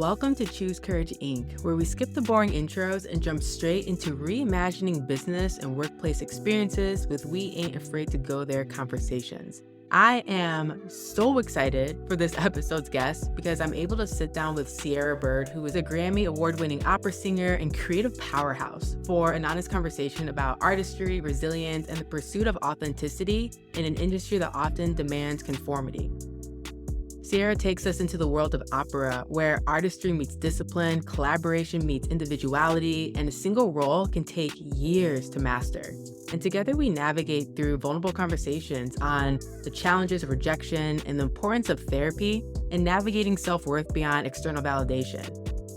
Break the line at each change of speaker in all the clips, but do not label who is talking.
Welcome to Choose Courage Inc., where we skip the boring intros and jump straight into reimagining business and workplace experiences with We Ain't Afraid to Go There conversations. I am so excited for this episode's guest because I'm able to sit down with Cierra Byrd, who is a Grammy award-winning opera singer and creative powerhouse, for an honest conversation about artistry, resilience, and the pursuit of authenticity in an industry that often demands conformity. Cierra takes us into the world of opera, where artistry meets discipline, collaboration meets individuality, and a single role can take years to master. And together we navigate through vulnerable conversations on the challenges of rejection and the importance of therapy and navigating self-worth beyond external validation,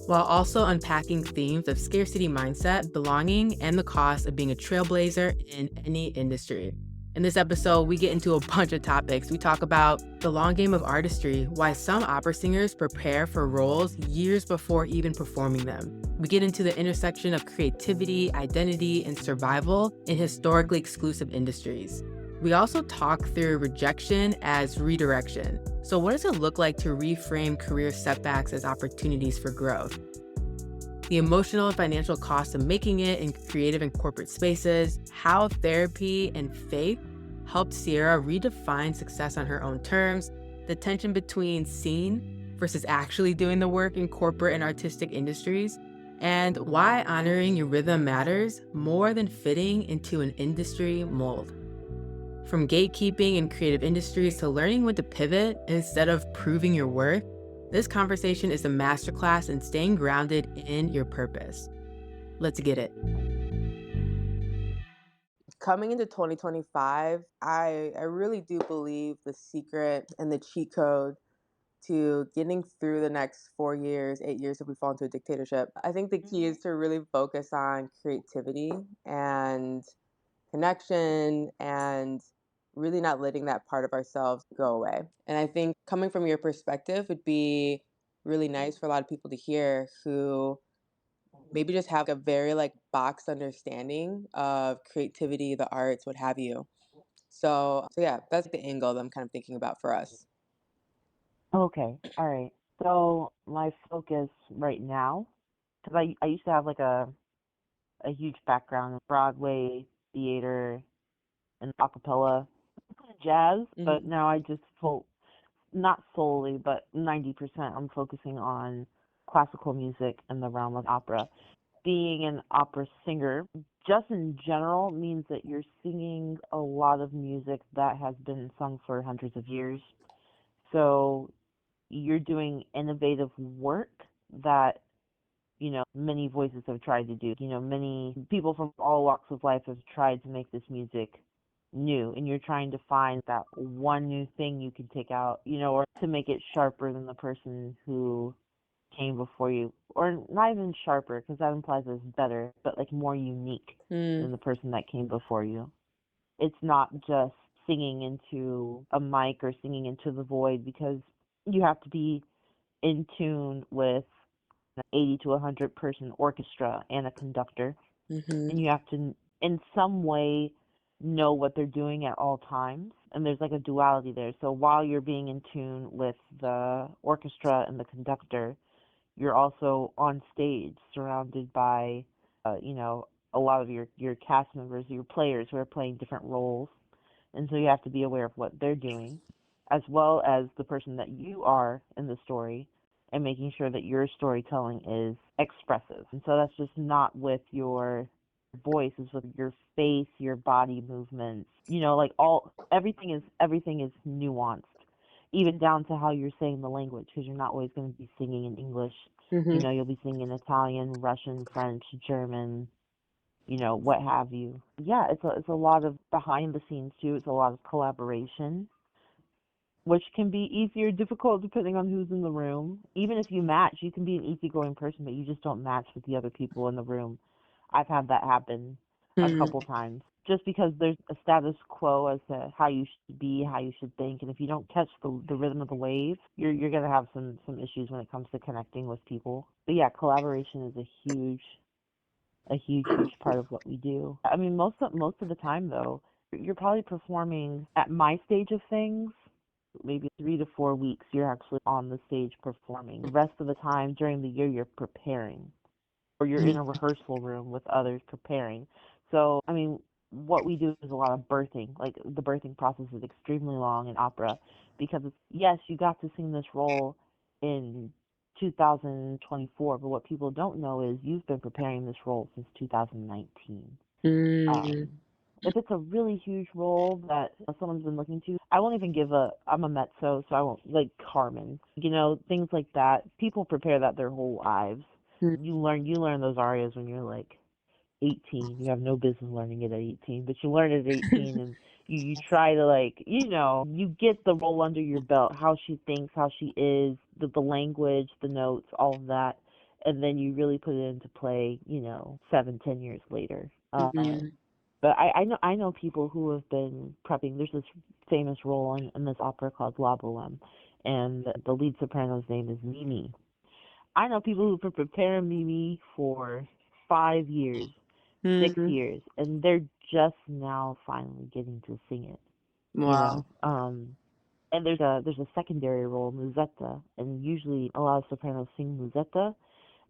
while also unpacking themes of scarcity mindset, belonging, and the cost of being a trailblazer in any industry. In this episode, we get into a bunch of topics. We talk about the long game of artistry, why some opera singers prepare for roles years before even performing them. We get into the intersection of creativity, identity, and survival in historically exclusive industries. We also talk through rejection as redirection. So what does it look like to reframe career setbacks as opportunities for growth? The emotional and financial costs of making it in creative and corporate spaces, how therapy and faith helped Cierra redefine success on her own terms, the tension between seen versus actually doing the work in corporate and artistic industries, and why honoring your rhythm matters more than fitting into an industry mold. From gatekeeping in creative industries to learning when to pivot instead of proving your worth, this conversation is a masterclass in staying grounded in your purpose. Let's get it. Coming into 2025, I really do believe the secret and the cheat code to getting through the next 4 years, 8 years if we fall into a dictatorship. I think the key is to really focus on creativity and connection and really not letting that part of ourselves go away. And I think coming from your perspective would be really nice for a lot of people to hear who maybe just have a very boxed understanding of creativity, the arts, what have you. So yeah, that's the angle that I'm kind of thinking about for us.
Okay, all right. So my focus right now, because I used to have like a huge background in Broadway, theater, and acapella, jazz, but now I just not solely, but 90% I'm focusing on classical music in the realm of opera. Being an opera singer, just in general, means that you're singing a lot of music that has been sung for hundreds of years. So you're doing innovative work that many voices have tried to do. Many people from all walks of life have tried to make this music new, and you're trying to find that one new thing you can take out, or to make it sharper than the person who came before you, or not even sharper, because that implies it's better, but like more unique than the person that came before you. It's not just singing into a mic or singing into the void, because you have to be in tune with an 80 to 100 person orchestra and a conductor, and you have to in some way know what they're doing at all times, and there's like a duality there. So while you're being in tune with the orchestra and the conductor, you're also on stage surrounded by a lot of your cast members, your players who are playing different roles, and so you have to be aware of what they're doing, as well as the person that you are in the story, and making sure that your storytelling is expressive. And so that's just not with your voice, it's with your face, your body movements, everything is nuanced, even down to how you're saying the language, because you're not always going to be singing in English. You'll be singing in Italian, Russian, French, German, what have you. Yeah, it's a lot of behind the scenes too. It's a lot of collaboration, which can be easy or difficult depending on who's in the room. Even if you match, you can be an easygoing person, but you just don't match with the other people in the room. I've had that happen a couple times, just because there's a status quo as to how you should be, how you should think, and if you don't catch the rhythm of the wave, you're gonna have some issues when it comes to connecting with people. But yeah, collaboration is a huge part of what we do. I mean, most of the time though, you're probably performing at my stage of things maybe 3 to 4 weeks you're actually on the stage performing. The rest of the time during the year you're preparing, or you're in a rehearsal room with others preparing. So, I mean, what we do is a lot of birthing. Like, the birthing process is extremely long in opera because it's, yes, you got to sing this role in 2024, but what people don't know is you've been preparing this role since 2019.
Mm.
Um, if it's a really huge role that someone's been looking to, I won't even give a. I'm a mezzo, so I won't like Carmen. Things like that. People prepare that their whole lives.
Mm.
You learn those arias when you're like 18. You have no business learning it at 18, but you learn it at 18, and you try to, like, you get the role under your belt, how she thinks, how she is, the language, the notes, all of that, and then you really put it into play, 7, 10 years later.
Mhm.
But I know people who have been prepping. There's this famous role in this opera called La Boheme, and the lead soprano's name is Mimi. I know people who've been preparing Mimi for 5 years, six
Mm.
years, and they're just now finally getting to sing it. You
Wow.
know, and there's a secondary role, Musetta, and usually a lot of sopranos sing Musetta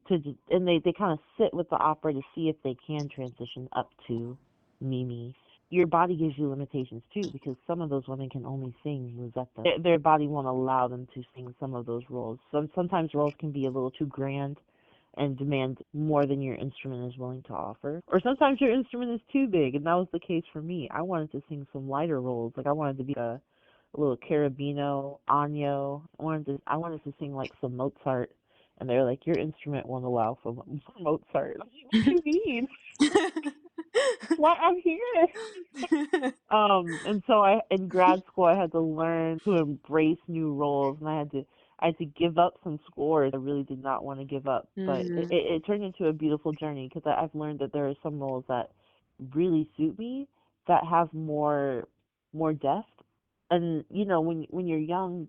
and they kind of sit with the opera to see if they can transition up to Mimi. Your body gives you limitations too, because some of those women can only sing Musetta. Their body won't allow them to sing some of those roles. Sometimes roles can be a little too grand and demand more than your instrument is willing to offer. Or sometimes your instrument is too big, and that was the case for me. I wanted to sing some lighter roles. Like, I wanted to be a little Carabino, Agno. I wanted to sing like some Mozart, and they're like, your instrument won't allow for Mozart. I'm like, what do you mean? Why I'm here? And so in grad school I had to learn to embrace new roles, and I had to give up some scores I really did not want to give up, but
Mhm.
it turned into a beautiful journey because I've learned that there are some roles that really suit me, that have more depth. And when you're young,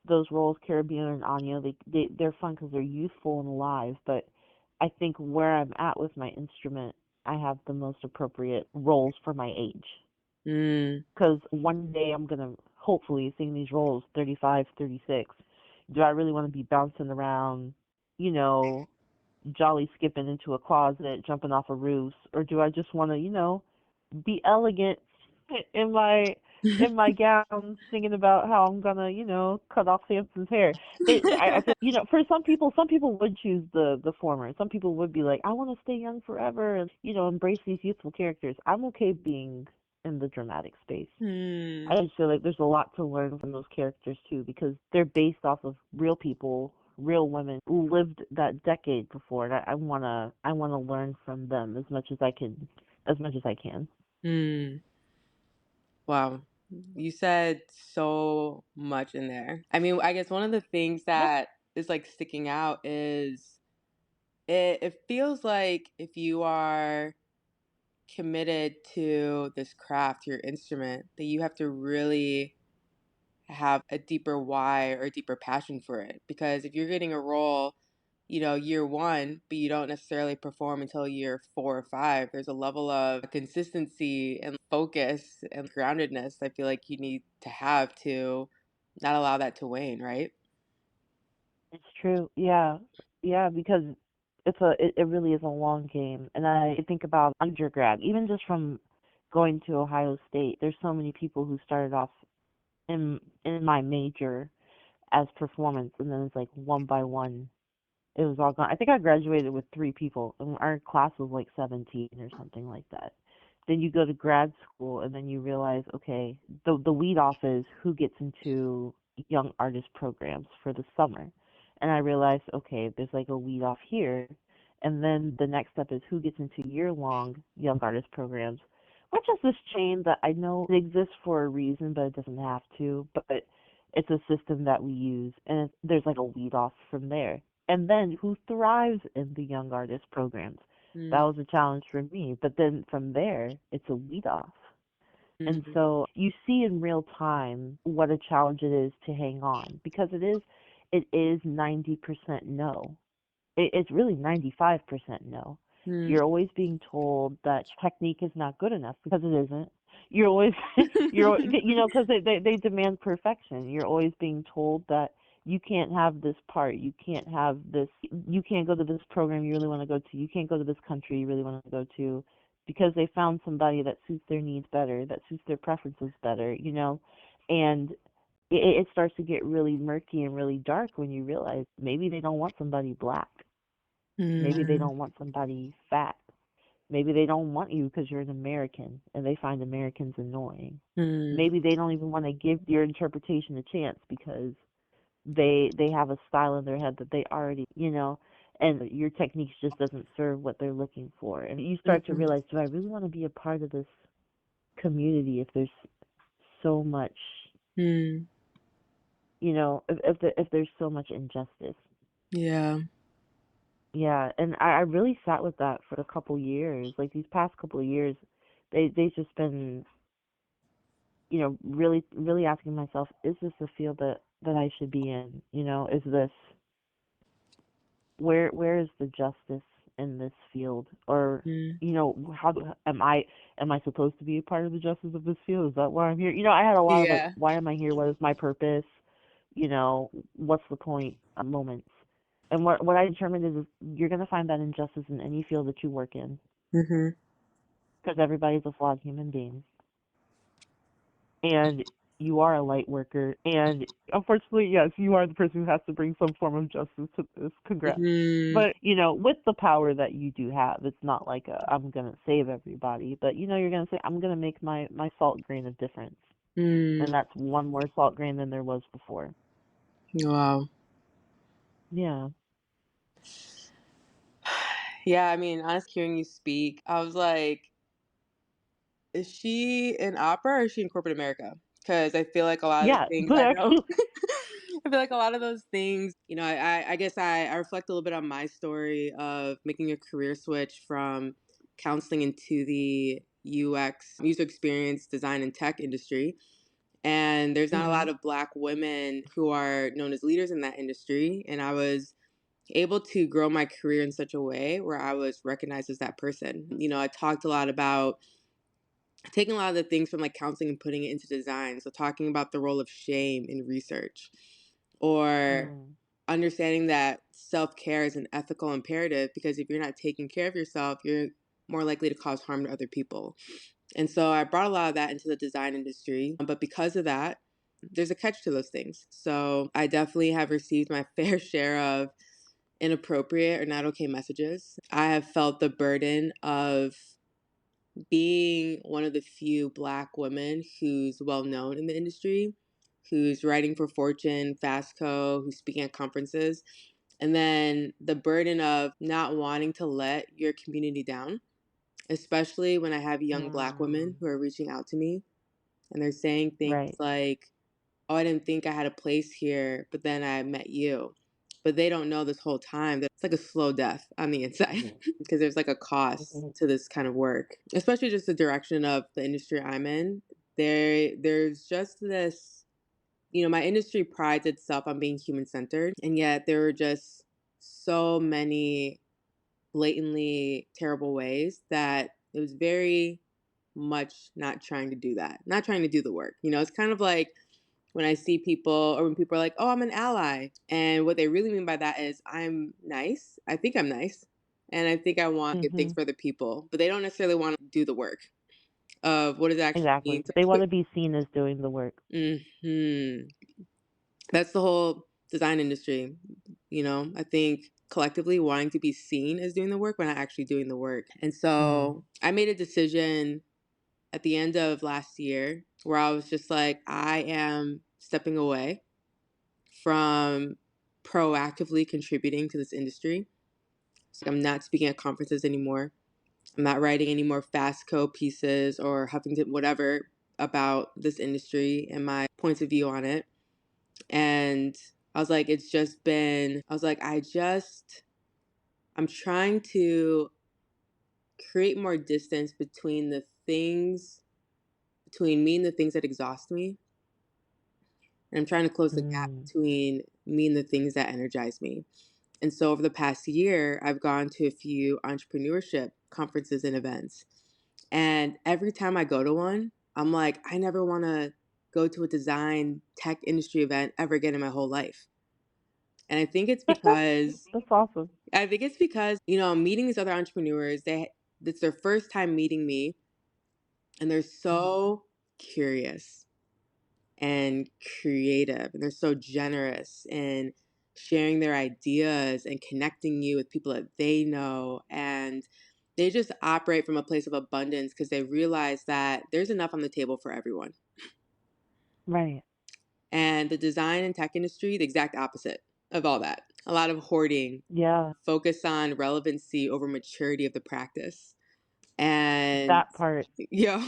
those roles, Caribbean and Anya, they're fun because they're youthful and alive. But I think where I'm at with my instrument, I have the most appropriate roles for my age.
Mm.
Because one day I'm gonna hopefully sing these roles 35, 36. Do I really want to be bouncing around, you know, jolly skipping into a closet, jumping off a roof, or do I just want to, be elegant in my gown, singing about how I'm gonna, cut off Samson's hair? I feel, for some people would choose the former. Some people would be like, I want to stay young forever and embrace these youthful characters. I'm okay being in the dramatic space.
Hmm.
I just feel like there's a lot to learn from those characters too, because they're based off of real people, real women who lived that decade before, and I wanna learn from them as much as I can.
Hmm. Wow. You said so much in there. I mean, I guess one of the things
Yeah,
that is like sticking out is it feels like if you are committed to this craft, your instrument, that you have to really have a deeper why or a deeper passion for it. Because if you're getting a role, year one, but you don't necessarily perform until year 4 or 5, there's a level of consistency and focus and groundedness I feel like you need to have to not allow that to wane, right?
it's true. Yeah, yeah, because it really is a long game, and I think about undergrad, even just from going to Ohio State. There's so many people who started off in my major as performance, and then it's like one by one it was all gone. I think I graduated with 3 people, and our class was like 17 or something like that. Then you go to grad school, and then you realize, okay, the lead off is who gets into young artist programs for the summer, and I realized, okay, there's like a lead off here, and then the next step is who gets into year long young artist programs, which is this chain that I know it exists for a reason, but it doesn't have to. But it's a system that we use, and there's like a lead off from there, and then who thrives in the young artist programs. That
Mm.
was a challenge for me. But then from there, it's a lead off. And
Mm.
so you see in real time what a challenge it is to hang on, because it is 90% no. It's really 95% no.
Mm.
You're always being told that technique is not good enough, because it isn't. You're always because they demand perfection. You're always being told that you can't have this part, you can't have this, you can't go to this program you really want to go to, you can't go to this country you really want to go to, because they found somebody that suits their needs better, that suits their preferences better, and it starts to get really murky and really dark when you realize maybe they don't want somebody black, maybe they
Mm,
don't want somebody fat. Maybe they don't want you because you're an American and they find Americans annoying.
mm,
Maybe they don't even want to give your interpretation a chance because they have a style in their head that they already, and your techniques just doesn't serve what they're looking for. And you start to
mhm,
realize, do I really want to be a part of this community if there's so much,
mm,
if there's so much injustice?
yeah.
Yeah, and I really sat with that for a couple years. Like these past couple of years, they've just been, really really asking myself, is this the field that I should be in? Is this where is the justice in this field? Or,
Mm,
am I supposed to be a part of the justice of this field? Is that why I'm here? I had a lot of like,
yeah.
why am I here? What is my purpose? What's the point moments. And what I determined is you're going to find that injustice in any field that you work in,
Mhm.
because everybody's a flawed human being. And you are a light worker. And unfortunately, yes, you are the person who has to bring some form of justice to this. Congrats.
Mhm.
But, with the power that you do have, it's not like I'm going to save everybody. But, you're going to say, I'm going to make my salt grain of difference.
Mm.
And that's one more salt grain than there was before.
Wow.
Yeah.
Yeah, I mean, honestly, hearing you speak, I was like, is she in opera or is she in corporate America? Because I feel like a lot of the
Yeah.
things
But
I know,
actually,
I feel like a lot of those things, I guess I reflect a little bit on my story of making a career switch from counseling into the UX, user experience design and tech industry. And there's not a
hmm
lot of Black women who are known as leaders in that industry. And I was able to grow my career in such a way where I was recognized as that person. I talked a lot about taking a lot of the things from like counseling and putting it into design. So talking about the role of shame in research or
mm,
understanding that self-care is an ethical imperative because if you're not taking care of yourself, you're more likely to cause harm to other people. And so I brought a lot of that into the design industry. But because of that, there's a catch to those things. So I definitely have received my fair share of inappropriate or not okay messages. I have felt the burden of being one of the few Black women who's well known in the industry, who's writing for Fortune, Fast Co, who's speaking at conferences, and then the burden of not wanting to let your community down, especially when I have young Black women
mm,
who are reaching out to me and they're saying things
right.
like, oh, I didn't think I had a place here, but then I met you. But they don't know this whole time that it's like a slow death on the inside because there's like a cost to this kind of work, especially just the direction of the industry I'm in. There's just this, my industry prides itself on being human centered, and yet there are just so many blatantly terrible ways that it was very much not trying to do that, not trying to do the work. It's kind of like when I see people or when people are like, oh, I'm an ally. And what they really mean by that is I'm nice. I think I'm nice. And I think I want good things
hmm
for other people. But they don't necessarily want to do the work of what does it actually
Exactly.
mean to
They want
put.
to be seen as doing the work.
Hmm. That's the whole design industry. I think collectively wanting to be seen as doing the work but not actually doing the work. And
Mm.
so I made a decision at the end of last year where I was just like, I am stepping away from proactively contributing to this industry. So I'm not speaking at conferences anymore. I'm not writing any more fast code pieces or Huffington, whatever, about this industry and my points of view on it. And I was like, I'm trying to create more distance between me and the things that exhaust me. And I'm trying to close the gap
Mm.
between me and the things that energize me. And so over the past year, I've gone to a few entrepreneurship conferences and events. And every time I go to one, I'm like, I never want to go to a design tech industry event ever again in my whole life. And
That's awesome.
I think it's because, I'm meeting these other entrepreneurs. It's their first time meeting me, and they're so curious and creative, and they're so generous and sharing their ideas and connecting you with people that they know. And they just operate from a place of abundance because they realize that there's enough on the table for everyone.
Right.
And the design and tech industry, the exact opposite of all that. A lot of hoarding,
Yeah,
focus on relevancy over maturity of the practice. And
that part.
yeah,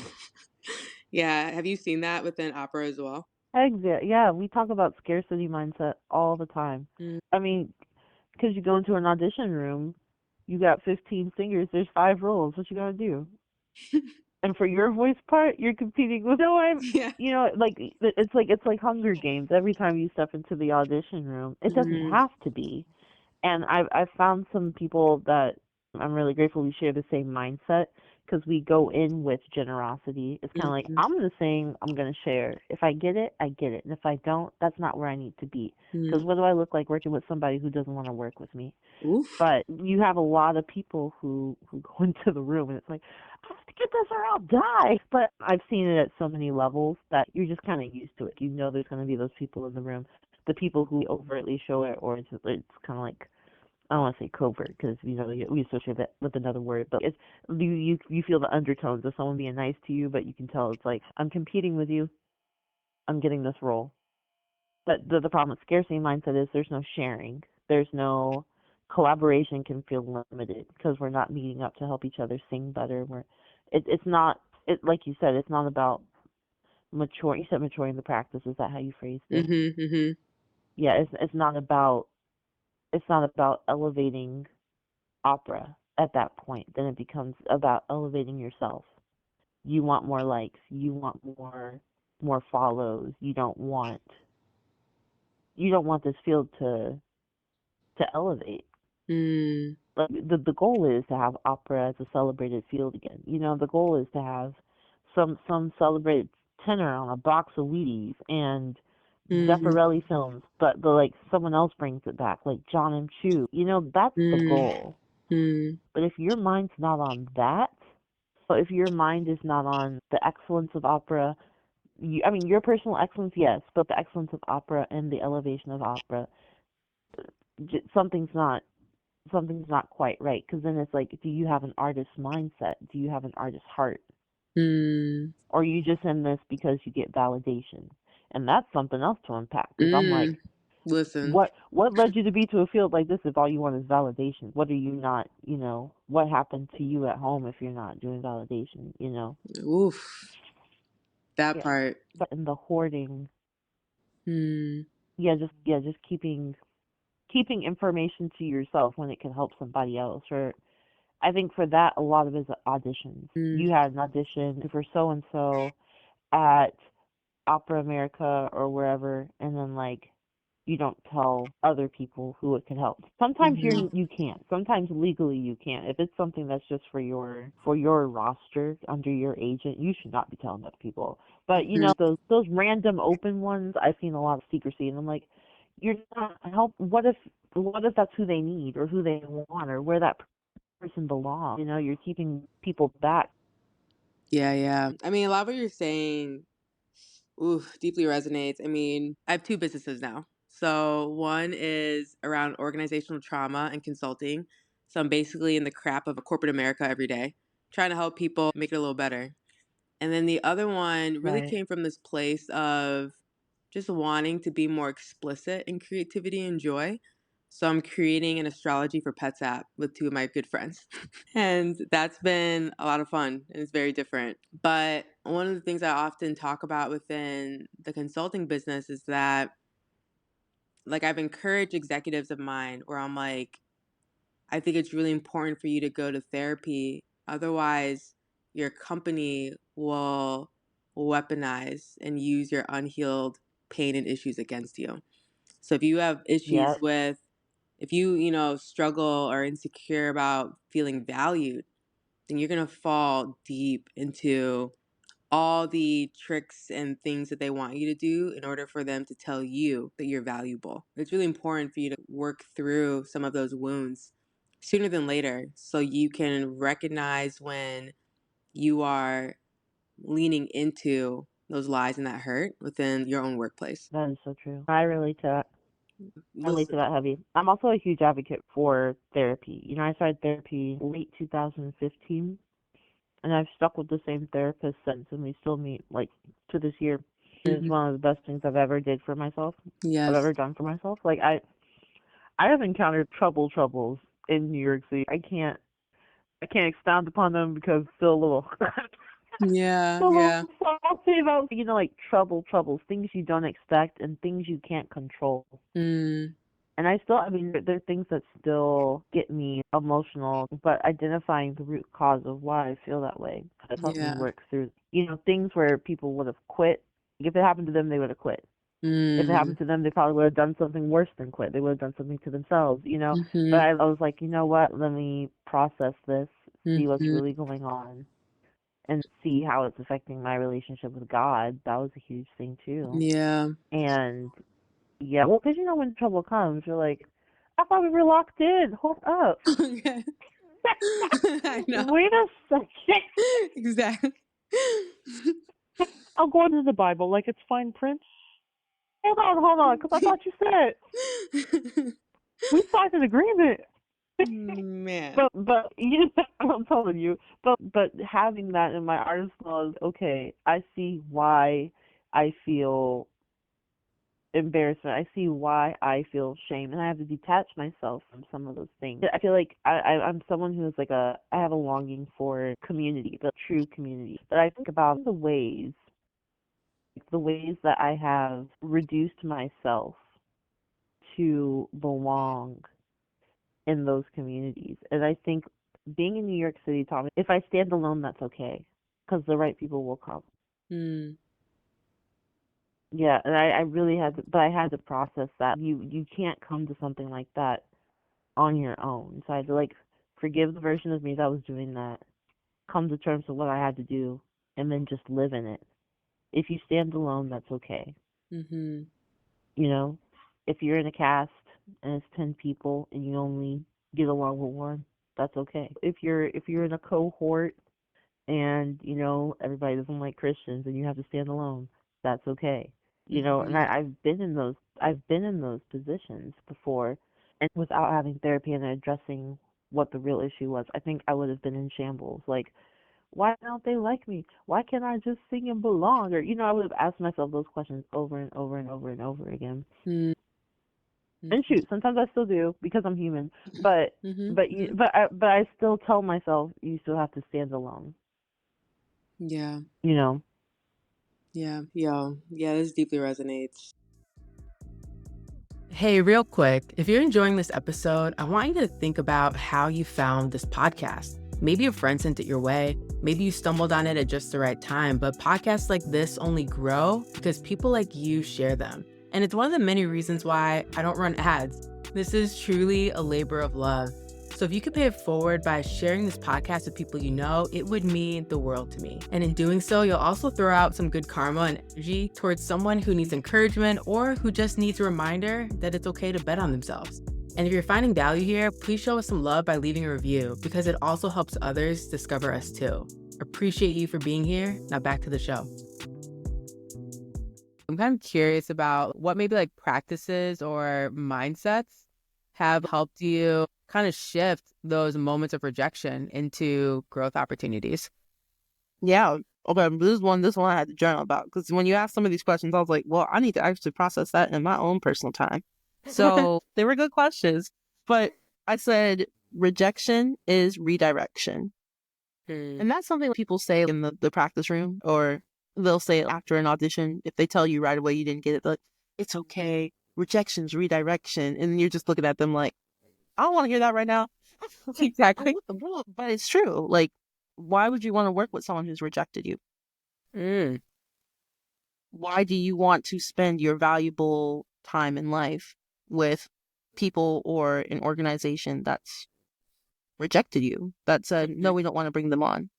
yeah. Have you seen that within opera as well?
Exit. Yeah, we talk about scarcity mindset all the time.
Mm.
I mean, because you go into an audition room, you got 15 singers, there's 5 roles. What you gotta do? And for your voice part, you're competing with no.
Yeah.
Like it's like Hunger Games. Every time you step into the audition room, it doesn't
Mm-hmm.
have to be. And I've found some people that I'm really grateful we share the same mindset because we go in with generosity. It's kind of like I'm gonna sing, I'm gonna share. If I get it, I get it, and if I don't, that's not where I need to be. Because
Mm-hmm.
what do I look like working with somebody who doesn't want to work with me?
Oof.
But you have a lot of people who go into the room and it's like, I have to get this or I'll die. But I've seen it at so many levels that you're just kind of used to it. You know there's going to be those people in the room, the people who overtly show it, or it's kind of like, I don't want to say covert because we associate that with another word, but it's you feel the undertones of someone being nice to you, but you can tell it's like I'm competing with you. I'm getting this role. But the problem with scarcity mindset is there's no sharing. There's no collaboration can feel limited because we're not meeting up to help each other sing better. It's not it like you said, it's not about mature. You said maturing the practice. Is that how you phrased it?
Mm-hmm. Mm-hmm.
Yeah, it's not about elevating opera at that point. Then it becomes about elevating yourself. You want more likes. You want more follows. You don't want this field to elevate.
Mm.
Like the goal is to have opera as a celebrated field again. The goal is to have some celebrated tenor on a box of Wheaties and
Mm-hmm.
Zeffirelli films, but the like someone else brings it back, like John M. Chu. That's the goal.
Mm-hmm.
But if your mind's not on that, so if your mind is not on the excellence of opera, I mean your personal excellence, yes, but the excellence of opera and the elevation of opera, something's not quite right because then it's like, do you have an artist mindset? Do you have an artist heart?
Mm.
Or are you just in this because you get validation? And that's something else to unpack because I'm
Mm.
like,
Listen.
what led you to be to a field like this if all you want is validation? What are you not, what happened to you at home if you're not doing validation?
Oof. That
Yeah.
part.
But in the hoarding,
Mm.
just keeping information to yourself when it can help somebody else. Or I think for that, a lot of it is auditions.
Mm.
You had an audition for so and so at Opera America or wherever, and then like you don't tell other people who it could help. Sometimes
Mm-hmm.
you can't. Sometimes legally you can't. If it's something that's just for your roster under your agent, you should not be telling other people. But
Mm-hmm.
those random open ones, I've seen a lot of secrecy, and I'm like, you're not help. What if that's who they need or who they want or where that person belongs? You're keeping people back.
Yeah, yeah. I mean, a lot of what you're saying, oof, deeply resonates. I mean, I have two businesses now. So one is around organizational trauma and consulting. So I'm basically in the crap of a corporate America every day, trying to help people make it a little better. And then the other one really
Right.
came from this place of just wanting to be more explicit in creativity and joy. So I'm creating an astrology for pets app with two of my good friends. And that's been a lot of fun and it's very different. But one of the things I often talk about within the consulting business is that, like, I've encouraged executives of mine where I'm like, I think it's really important for you to go to therapy. Otherwise, your company will weaponize and use your unhealed pain and issues against you. So if you have issues
Yep.
with, if you, struggle or insecure about feeling valued, then you're going to fall deep into all the tricks and things that they want you to do in order for them to tell you that you're valuable. It's really important for you to work through some of those wounds sooner than later so you can recognize when you are leaning into those lies and that hurt within your own workplace.
That is so true. I relate to that. I relate to
Listen.
that heavy. I'm also a huge advocate for therapy. You know, I started therapy late 2015, and I've stuck with the same therapist since, and we still meet like to this year. It's one of the best things I've ever did for myself. I've
Yes.
ever done for myself. Like I have encountered troubles in New York City. I can't expound upon them because it's still a little
Yeah.
still a little
Yeah.
salty about, you know, like troubles, things you don't expect and things you can't control.
Mm.
And I mean, there are things that still get me emotional, but identifying the root cause of why I feel that way has helped me
Yeah.
work through, you know, things where people would have quit. Like if it happened to them, they would have quit. If it
Mm.
happened to them, they probably would have done something worse than quit. They would have done something to themselves, you know. But
Mhm.
I was like, you know what? Let me process this, see what's
Mhm.
really going on, and see how it's affecting my relationship with God. That was a huge thing too.
Yeah.
And yeah, well, because you know when trouble comes, you're like, I thought we were locked in. Hold up.
Okay. I know.
Wait a second.
Exactly.
I'll go into the Bible like it's fine print. Hold on, because I thought you said we signed an agreement.
Man.
But you know, I'm telling you, but having that in my artist laws, okay, I see why I feel embarrassment. I see why I feel shame, and I have to detach myself from some of those things. I feel like I'm someone who is like I have a longing for community, the true community. But I think about the ways that I have reduced myself to belong in those communities. And I think being in New York City taught me if I stand alone, that's okay, because the right people will come.
Mm.
Yeah, and I really had to, but I had to process that. You can't come to something like that on your own. So I had to like forgive the version of me that was doing that, come to terms with what I had to do, and then just live in it. If you stand alone, that's okay.
Mhm.
You know, if you're in a cast and it's 10 people and you only get along with one, that's okay. If you're in a cohort and you know everybody doesn't like Christians and you have to stand alone, that's okay. You know, and
Mhm.
I've been in those positions before, and without having therapy and addressing what the real issue was, I think I would have been in shambles. Like, why don't they like me? Why can't I just sing and belong? Or you know, I would have asked myself those questions over and over and over and over again.
Mm.
And
Mhm.
shoot, sometimes I still do because I'm human. But
Mhm.
but you
Mhm.
but I still tell myself you still have to stand alone.
Yeah.
You know.
Yeah. Yo. Yeah, this deeply resonates.
Hey, real quick, if you're enjoying this episode, I want you to think about how you found this podcast. Maybe a friend sent it your way. Maybe you stumbled on it at just the right time, but podcasts like this only grow because people like you share them. And it's one of the many reasons why I don't run ads. This is truly a labor of love. So if you could pay it forward by sharing this podcast with people you know, it would mean the world to me. And in doing so, you'll also throw out some good karma and energy towards someone who needs encouragement or who just needs a reminder that it's okay to bet on themselves. And if you're finding value here, please show us some love by leaving a review because it also helps others discover us too. Appreciate you for being here. Now back to the show.
I'm kind of curious about what maybe like practices or mindsets have helped you kind of shift those moments of rejection into growth opportunities.
Yeah. Okay. This one I had to journal about because when you ask some of these questions, I was like, well, I need to actually process that in my own personal time. So they were good questions, but I said rejection is redirection. And that's something people say in the practice room, or they'll say it after an audition. If they tell you right away you didn't get it, they're like, it's okay. Rejection's redirection. And you're just looking at them like, I don't want to hear that right now.
Exactly.
But it's true. Like, why would you want to work with someone who's rejected you?
Mm.
Why do you want to spend your valuable time in life with people or an organization that's rejected you, that said, no, we don't want to bring them on?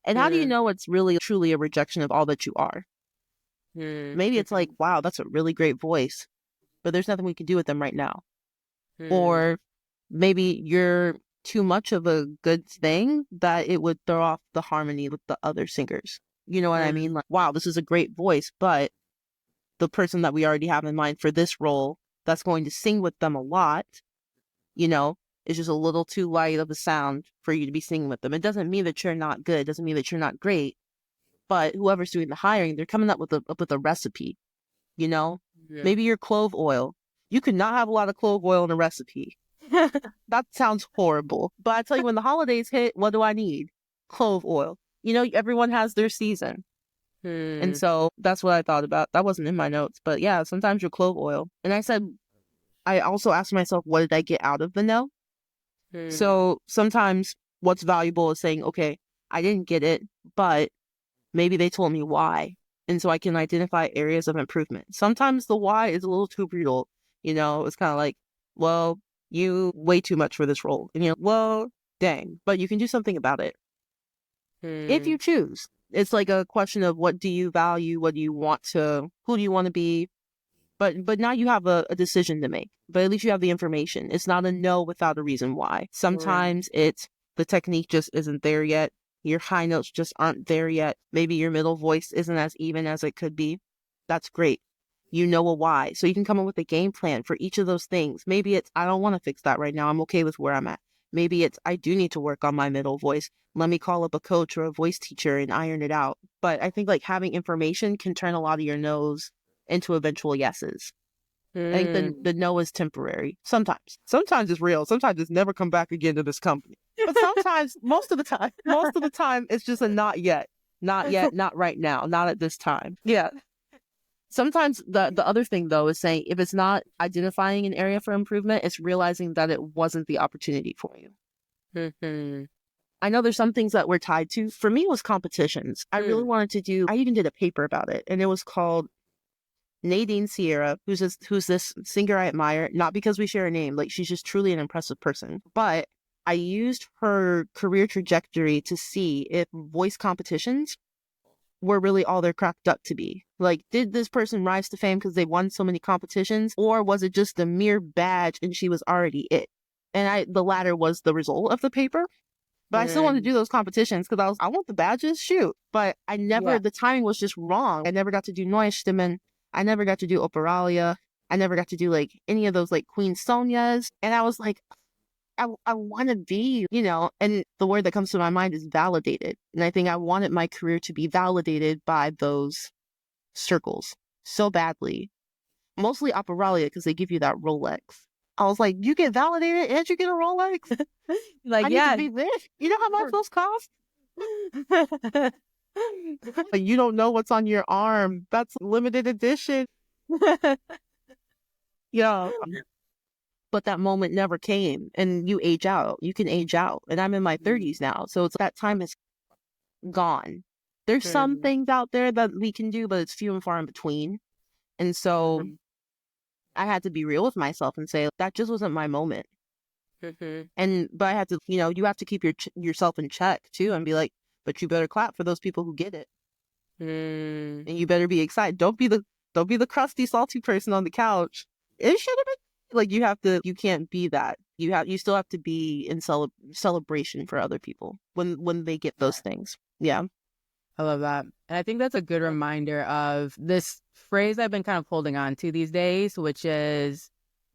And how do you know it's really truly a rejection of all that you are? Maybe it's like, wow, that's a really great voice, but there's nothing we can do with them right now. Or maybe you're too much of a good thing that it would throw off the harmony with the other singers. You know what I mean? Like, wow, this is a great voice, but the person that we already have in mind for this role that's going to sing with them a lot, you know, is just a little too light of a sound for you to be singing with them. It doesn't mean that you're not good. It doesn't mean that you're not great. But whoever's doing the hiring, they're coming up with a recipe, you know? Maybe your clove oil. You could not have a lot of clove oil in a recipe. That sounds horrible. But I tell you, when the holidays hit, what do I need? Clove oil. You know, everyone has their season. And so that's what I thought about. That wasn't in my notes. But yeah, sometimes your clove oil. And I also asked myself, what did I get out of the no? So sometimes what's valuable is saying, okay, I didn't get it, but maybe they told me why. And so I can identify areas of improvement. Sometimes the why is a little too brutal. You know, it's kind of like, well, you way too much for this role. And you're like, well, dang, but you can do something about it. If you choose. It's like a question of what do you value? What do you want to, who do you want to be? But now you have a decision to make, but at least you have the information. It's not a no without a reason why. Sometimes it's the technique just isn't there yet. Your high notes just aren't there yet. Maybe your middle voice isn't as even as it could be. That's great. You know a why. So you can come up with a game plan for each of those things. Maybe it's, I don't want to fix that right now. I'm okay with where I'm at. Maybe it's, I do need to work on my middle voice. Let me call up a coach or a voice teacher and iron it out. But I think like having information can turn a lot of your no's into eventual yeses. I think the no is temporary. Sometimes. Sometimes it's real. Sometimes it's never come back again to this company. But sometimes, most of the time, it's just a not yet. Not yet, not right now, not at this time. Yeah. Sometimes the other thing, though, is saying if it's not identifying an area for improvement, it's realizing that it wasn't the opportunity for you. I know there's some things that we're tied to. For me, it was competitions. I really wanted to do, I even did a paper about it, and it was called Cierra, who's this singer I admire, not because we share a name, like she's just truly an impressive person. But I used her career trajectory to see if voice competitions were really all they're cracked up to be. Like, did this person rise to fame because they won so many competitions, or was it just a mere badge and she was already it? And the latter was the result of the paper. But I still want to do those competitions because I want the badges, shoot. But the timing was just wrong. I never got to do Neustimmen. I never got to do Operalia. I never got to do like any of those like Queen Sonias. And I was like, I want to be, you know, and the word that comes to my mind is validated. And I think I wanted my career to be validated by those circles so badly. Mostly Operalia because they give you that Rolex. I was like, you get validated and you get a Rolex?
Like,
I need to be this. You know how much those cost? You don't know what's on your arm. That's limited edition. Yeah. But that moment never came. And you age out. You can age out. And I'm in my 30s now. So it's that time is gone. There's some things out there that we can do, but it's few and far in between. And so I had to be real with myself and say, that just wasn't my moment. But I had to, you know, you have to keep yourself in check too and be like, but you better clap for those people who get it. And you better be excited. Don't be the crusty, salty person on the couch. It should have been like you can't be that. You still have to be in celebration for other people when they get those things. Yeah.
I love that. And I think that's a good reminder of this phrase I've been kind of holding on to these days, which is,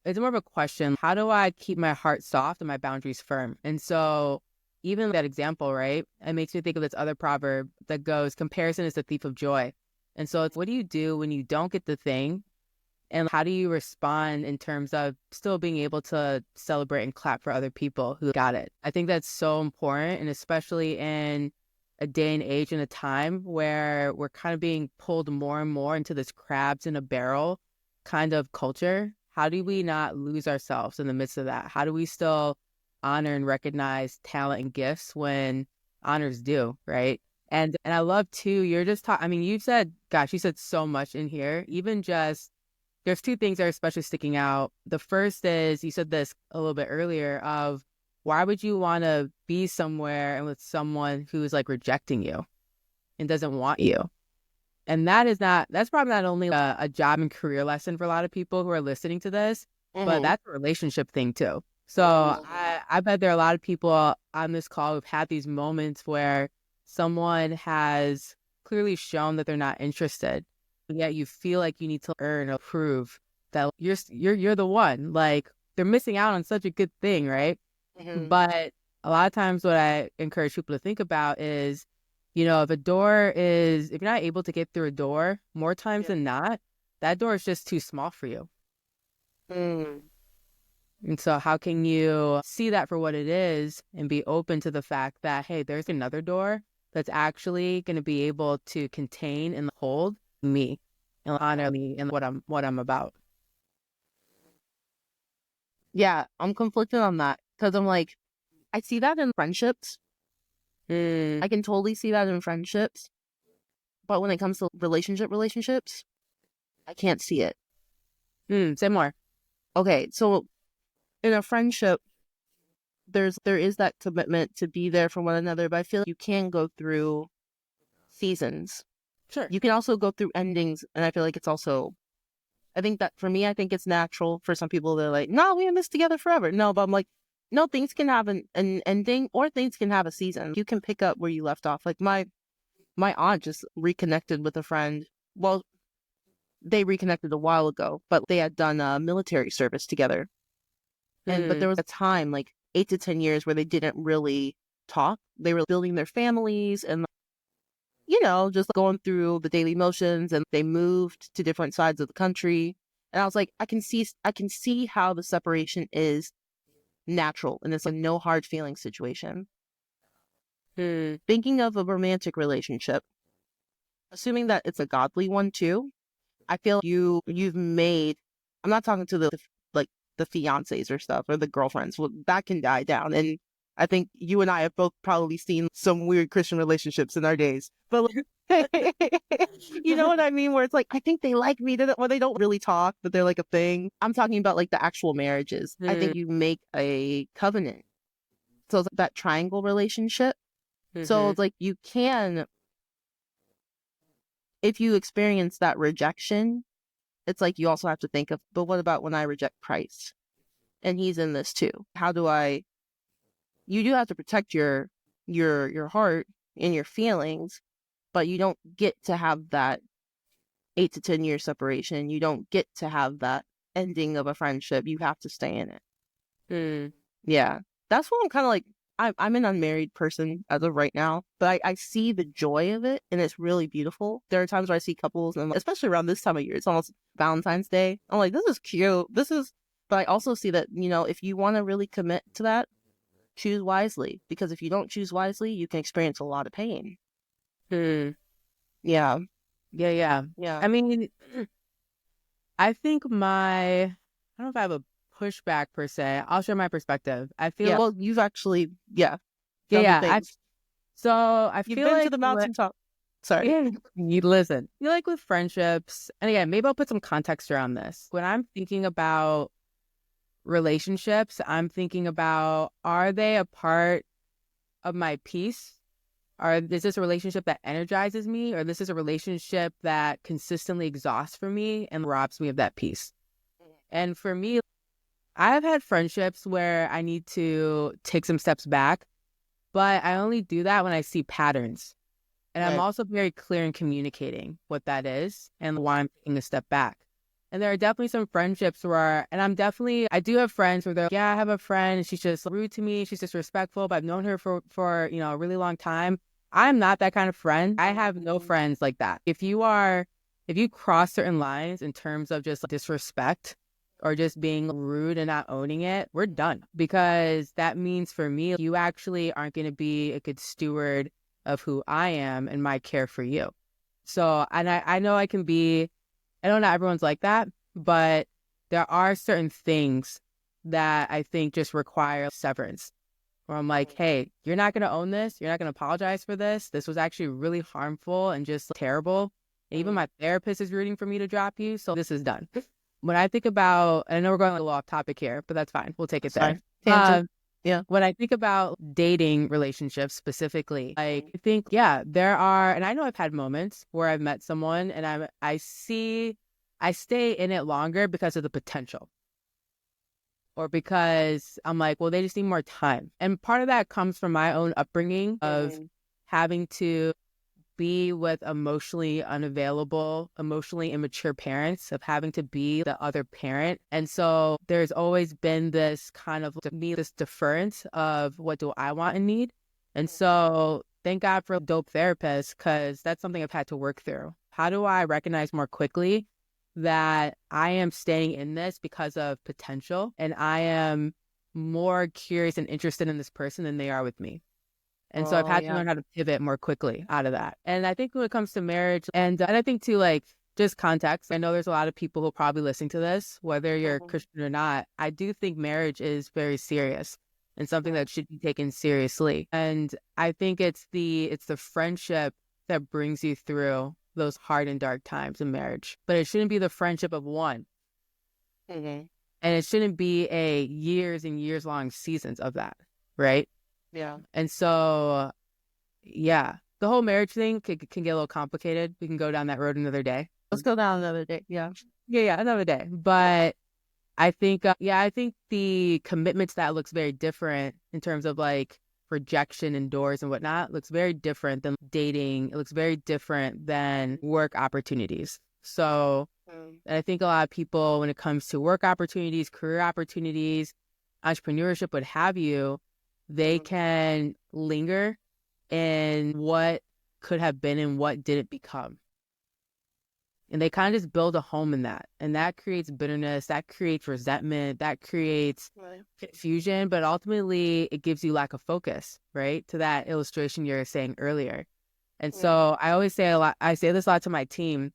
it's more of a question. How do I keep my heart soft and my boundaries firm? And so even that example, right? It makes me think of this other proverb that goes, comparison is the thief of joy. And so it's, what do you do when you don't get the thing? And how do you respond in terms of still being able to celebrate and clap for other people who got it? I think that's so important. And especially in a day and age and a time where we're kind of being pulled more and more into this crabs in a barrel kind of culture. How do we not lose ourselves in the midst of that? How do we still honor and recognize talent and gifts when honors due, right? And I love too, you're just talking, I mean, you said so much in here. Even just, there's two things that are especially sticking out. The first is, you said this a little bit earlier, of
Why would you want to be somewhere and with someone who's like rejecting you and doesn't want you? And that's probably not only a job and career lesson for a lot of people who are listening to this, but that's a relationship thing too. So I bet there are a lot of people on this call who've had these moments where someone has clearly shown that they're not interested, and yet you feel like you need to earn or prove that you're the one. Like, they're missing out on such a good thing, right? But a lot of times what I encourage people to think about is, if you're not able to get through a door, more times than not, that door is just too small for you. And so how can you see that for what it is and be open to the fact that, hey, there's another door that's actually going to be able to contain and hold me and honor me and what I'm about.
Yeah, I'm conflicted on that because I'm like, I see that in friendships. I can totally see that in friendships. But when it comes to relationships, I can't see it.
Say more.
Okay, so in a friendship, there is that commitment to be there for one another, but I feel like you can go through seasons.
Sure.
You can also go through endings, and I feel like it's also, I think that for me, I think it's natural. For some people, they're like, no, we in this together forever. No, but I'm like, no, things can have an ending, or things can have a season. You can pick up where you left off. Like my aunt just reconnected with a friend. Well, they reconnected a while ago, but they had done a military service together. But there was a time, like 8 to 10 years, where they didn't really talk. They were building their families and, just going through the daily motions, and they moved to different sides of the country. And I was like, I can see how the separation is natural, and it's a no hard feeling situation. Thinking of a romantic relationship, assuming that it's a godly one too, I feel you've made, I'm not talking to the fiancés or stuff, or the girlfriends. Well, that can die down. And I think you and I have both probably seen some weird Christian relationships in our days. But you know what I mean? Where it's like, I think they like me, or they don't really talk, but they're like a thing. I'm talking about like the actual marriages. I think you make a covenant. So it's that triangle relationship. So it's like you can, if you experience that rejection, it's like you also have to think of, but what about when I reject Christ? And he's in this too. You do have to protect your heart and your feelings, but you don't get to have that 8 to 10 year separation. You don't get to have that ending of a friendship. You have to stay in it. Yeah. That's what I'm kind of like, I'm an unmarried person as of right now, but I see the joy of it, and it's really beautiful. There are times where I see couples, and especially around this time of year, it's almost Valentine's Day. I'm like, this is cute. But I also see that, if you want to really commit to that, choose wisely, because if you don't choose wisely, you can experience a lot of pain. Yeah.
I mean, I think I don't know if I have a pushback per se. I'll share my perspective. I feel
well, you've actually
I
you've
feel
been
like
to the mountaintop. Sorry.
You listen. I feel like with friendships, and again, maybe I'll put some context around this. When I'm thinking about relationships, I'm thinking about, are they a part of my peace? Is this a relationship that energizes me, or this is a relationship that consistently exhausts for me and robs me of that peace? And for me, I've had friendships where I need to take some steps back, but I only do that when I see patterns. And I'm also very clear in communicating what that is and why I'm taking a step back. And there are definitely some friendships where, and I do have friends where they're like, yeah, I have a friend and she's just rude to me. She's disrespectful, but I've known her for a really long time. I'm not that kind of friend. I have no friends like that. If you cross certain lines in terms of just disrespect or just being rude and not owning it, we're done. Because that means for me, you actually aren't going to be a good steward of who I am and my care for you. So, and I know I know not everyone's like that, but there are certain things that I think just require severance. Where I'm like, hey, you're not going to own this. You're not going to apologize for this. This was actually really harmful and just terrible. And even my therapist is rooting for me to drop you. So this is done. When I think about, and I know we're going a little off topic here, but that's fine. We'll take it there.
Yeah.
When I think about dating relationships specifically, like, I think, yeah, there are, and I know I've had moments where I've met someone and I stay in it longer because of the potential, or because I'm like, well, they just need more time. And part of that comes from my own upbringing of having to be with emotionally unavailable, emotionally immature parents, of having to be the other parent. And so there's always been this kind of, to me, this deference of what do I want and need. And so thank God for dope therapists, because that's something I've had to work through. How do I recognize more quickly that I am staying in this because of potential, and I am more curious and interested in this person than they are with me? And so I've had to learn how to pivot more quickly out of that. And I think when it comes to marriage, and I think too, like, just context, I know there's a lot of people who are probably listening to this, whether you're Christian or not. I do think marriage is very serious and something that should be taken seriously. And I think it's the friendship that brings you through those hard and dark times in marriage. But it shouldn't be the friendship of one. And it shouldn't be a years and years long seasons of that, right?
Yeah.
And so, yeah, the whole marriage thing can get a little complicated. We can go down that road another day.
Let's go down another day. Yeah.
Yeah, another day. But I think, I think the commitment to that looks very different in terms of like rejection and doors and whatnot. Looks very different than dating. It looks very different than work opportunities. So and I think a lot of people, when it comes to work opportunities, career opportunities, entrepreneurship, what have you, they can linger in what could have been and what didn't become. And they kind of just build a home in that. And that creates bitterness, that creates resentment, that creates confusion, but ultimately it gives you lack of focus, right? To that illustration you were saying earlier. And so I always say I say this a lot to my team,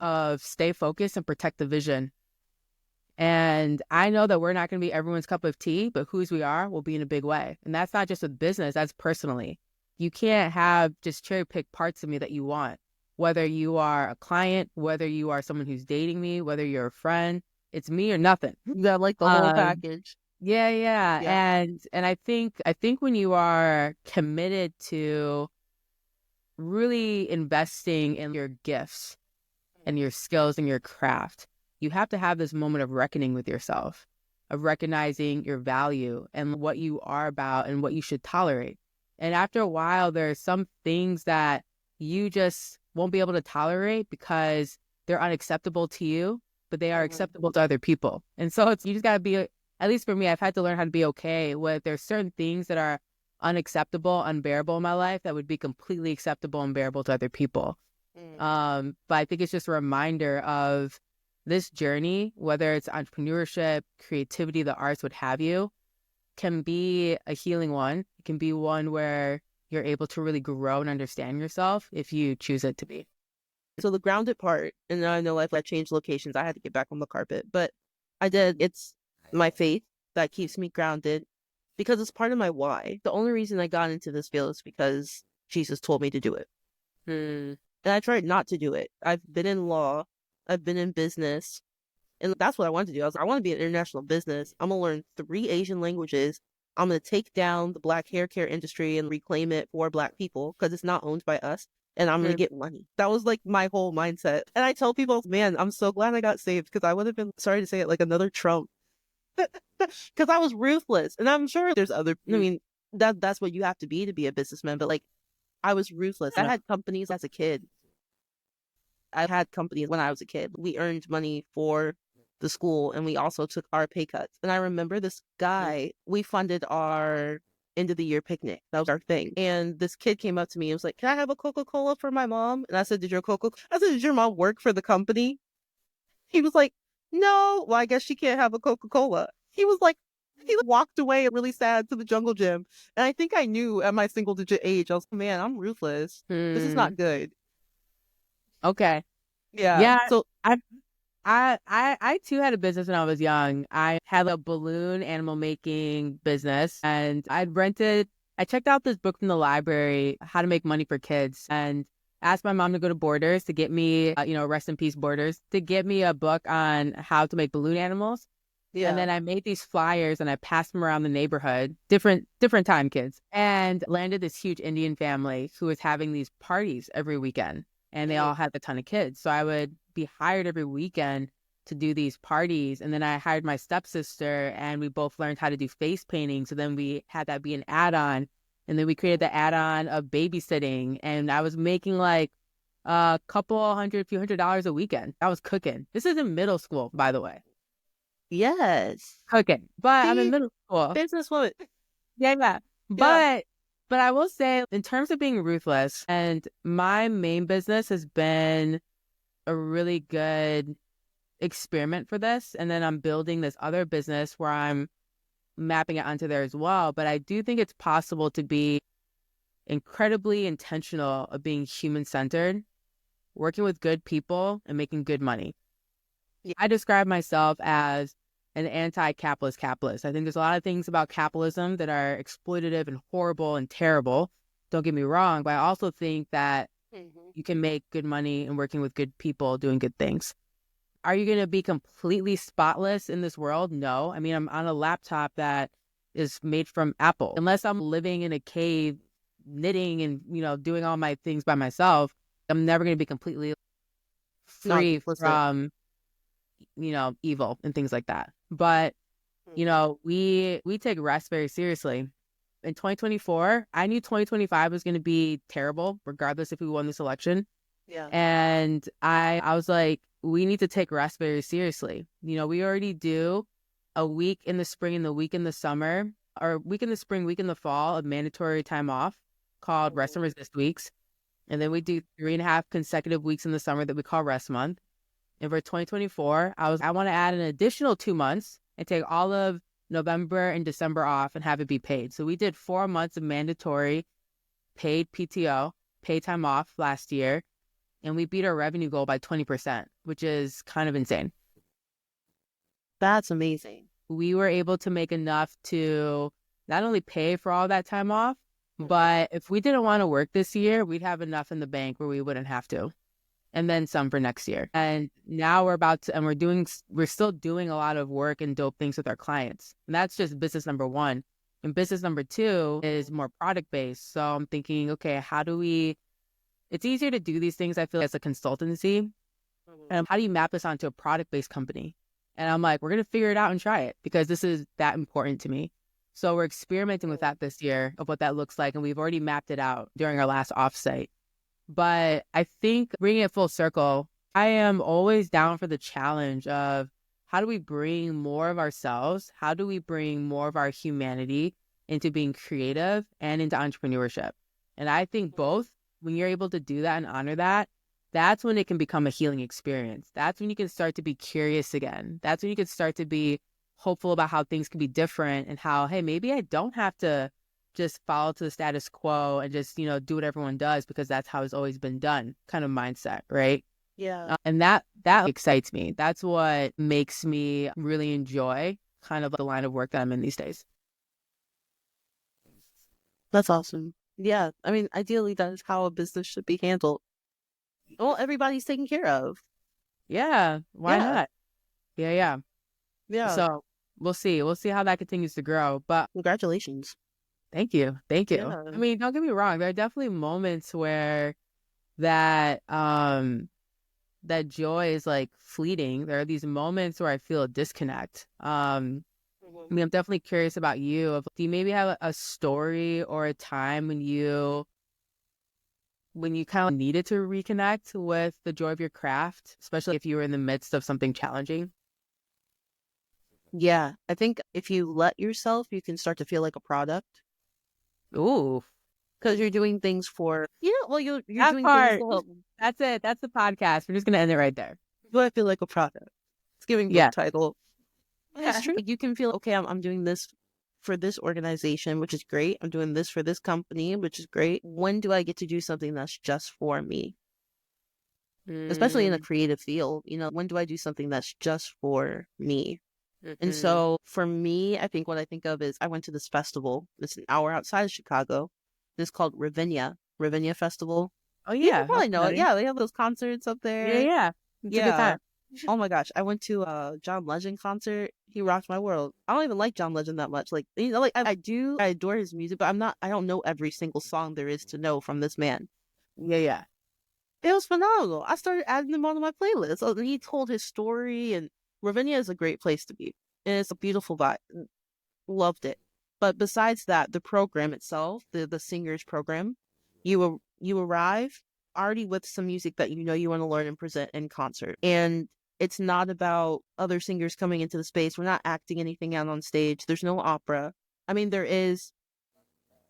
of stay focused and protect the vision. And I know that we're not going to be everyone's cup of tea, but whose we are will be in a big way. And that's not just with business, that's personally. You can't have just cherry pick parts of me that you want, whether you are a client, whether you are someone who's dating me, whether you're a friend. It's me or nothing.
You got like the whole package.
Yeah. And I think when you are committed to really investing in your gifts and your skills and your craft, you have to have this moment of reckoning with yourself, of recognizing your value and what you are about and what you should tolerate. And after a while, there are some things that you just won't be able to tolerate because they're unacceptable to you, but they are acceptable to other people. And so you just got to be, at least for me, I've had to learn how to be okay with, there's certain things that are unacceptable, unbearable in my life that would be completely acceptable and bearable to other people. But I think it's just a reminder of this journey, whether it's entrepreneurship, creativity, the arts, what have you, can be a healing one. It can be one where you're able to really grow and understand yourself if you choose it to be.
So the grounded part, and I know life, I changed locations. I had to get back on the carpet, but I did. It's my faith that keeps me grounded because it's part of my why. The only reason I got into this field is because Jesus told me to do it. And I tried not to do it. I've been in law. I've been in business. And that's what I wanted to do. I was like, I want to be in international business. I'm going to learn 3 Asian languages. I'm going to take down the Black hair care industry and reclaim it for Black people because it's not owned by us. And I'm going to get money. That was like my whole mindset. And I tell people, man, I'm so glad I got saved because I would have been, sorry to say it, like another Trump. Because I was ruthless. And I'm sure there's other, I mean, that's what you have to be a businessman. But like, I was ruthless. I had companies as a kid. I had companies when I was a kid. We earned money for the school and we also took our pay cuts. And I remember this guy, we funded our end of the year picnic. That was our thing. And this kid came up to me and was like, can I have a Coca-Cola for my mom? And I said, did your mom work for the company? He was like, no. Well, I guess she can't have a Coca-Cola. He walked away really sad to the jungle gym. And I think I knew at my single digit age, I was like, man, I'm ruthless. This is not good.
Okay.
Yeah. So
I too had a business when I was young. I had a balloon animal making business, and I checked out this book from the library, How to Make Money for Kids, and asked my mom to go to Borders to get me, rest in peace Borders, to get me a book on how to make balloon animals. And then I made these flyers and I passed them around the neighborhood, different time kids, and landed this huge Indian family who was having these parties every weekend. And they all had a ton of kids. So I would be hired every weekend to do these parties. And then I hired my stepsister and we both learned how to do face painting. So then we had that be an add-on. And then we created the add-on of babysitting. And I was making like a few hundred dollars a weekend. I was cooking. This is in middle school, by the way.
Yes.
Cooking. But I'm in middle school.
Businesswoman.
Yeah. But I will say, in terms of being ruthless, and my main business has been a really good experiment for this. And then I'm building this other business where I'm mapping it onto there as well. But I do think it's possible to be incredibly intentional of being human-centered, working with good people, and making good money. I describe myself as an anti-capitalist. I think there's a lot of things about capitalism that are exploitative and horrible and terrible. Don't get me wrong, but I also think that you can make good money and working with good people doing good things. Are you going to be completely spotless in this world? No. I mean, I'm on a laptop that is made from Apple. Unless I'm living in a cave, knitting and, doing all my things by myself, I'm never going to be completely free from, evil and things like that. But, we take rest very seriously. In 2024, I knew 2025 was going to be terrible, regardless if we won this election.
Yeah.
And I was like, we need to take rest very seriously. We already do a week in the spring and the week in the summer, or week in the spring, week in the fall of mandatory time off called rest and resist weeks. And then we do 3.5 consecutive weeks in the summer that we call rest month. And for 2024, I want to add an additional 2 months and take all of November and December off and have it be paid. So we did 4 months of mandatory paid PTO, paid time off last year. And we beat our revenue goal by 20%, which is kind of insane.
That's amazing.
We were able to make enough to not only pay for all that time off, but if we didn't want to work this year, we'd have enough in the bank where we wouldn't have to. And then some for next year. And now we're still doing a lot of work and dope things with our clients. And that's just business number one. And business number two is more product based. So I'm thinking, okay, it's easier to do these things, I feel, as a consultancy. And how do you map this onto a product-based company? And I'm like, we're going to figure it out and try it because this is that important to me. So we're experimenting with that this year of what that looks like. And we've already mapped it out during our last offsite. But I think bringing it full circle, I am always down for the challenge of how do we bring more of ourselves? How do we bring more of our humanity into being creative and into entrepreneurship? And I think both, when you're able to do that and honor that, that's when it can become a healing experience. That's when you can start to be curious again. That's when you can start to be hopeful about how things can be different and how, hey, maybe I don't have to just follow to the status quo and just, do what everyone does because that's how it's always been done kind of mindset, right?
Yeah.
And that excites me. That's what makes me really enjoy kind of the line of work that I'm in these days.
That's awesome. Yeah, I mean, ideally, that is how a business should be handled. Well, everybody's taken care of.
Yeah, why not? Yeah. So we'll see. We'll see how that continues to grow. But
congratulations.
Thank you.
Yeah.
I mean, don't get me wrong. There are definitely moments where that joy is like fleeting. There are these moments where I feel a disconnect. I mean, I'm definitely curious about you. Do you maybe have a story or a time when you kind of needed to reconnect with the joy of your craft, especially if you were in the midst of something challenging?
Yeah, I think if you let yourself, you can start to feel like a product.
Ooh.
Because you're doing things for, you're
that
doing
part,
things to help.
That's it. That's the podcast. We're just going to end it right there.
Do I feel like a product? It's giving book title. It's true. You can feel, okay, I'm doing this for this organization, which is great. I'm doing this for this company, which is great. When do I get to do something that's just for me? Especially in a creative field, when do I do something that's just for me? And so for me, I think what I think of is I went to this festival. It's an hour outside of Chicago. It's called Ravinia Festival.
Oh, yeah.
You probably know it. Yeah, they have those concerts up there.
Yeah. It's a good time.
Oh my gosh, I went to a John Legend concert. He rocked my world. I don't even like John Legend that much. Like, you know, like I adore his music, but I don't know every single song there is to know from this man.
Yeah.
It was phenomenal. I started adding them onto my playlist. So he told his story, and Ravinia is a great place to be. And it's a beautiful vibe. Loved it. But besides that, the program itself, the singers program, you arrive already with some music that you know you want to learn and present in concert. And it's not about other singers coming into the space. We're not acting anything out on stage. There's no opera. I mean, there is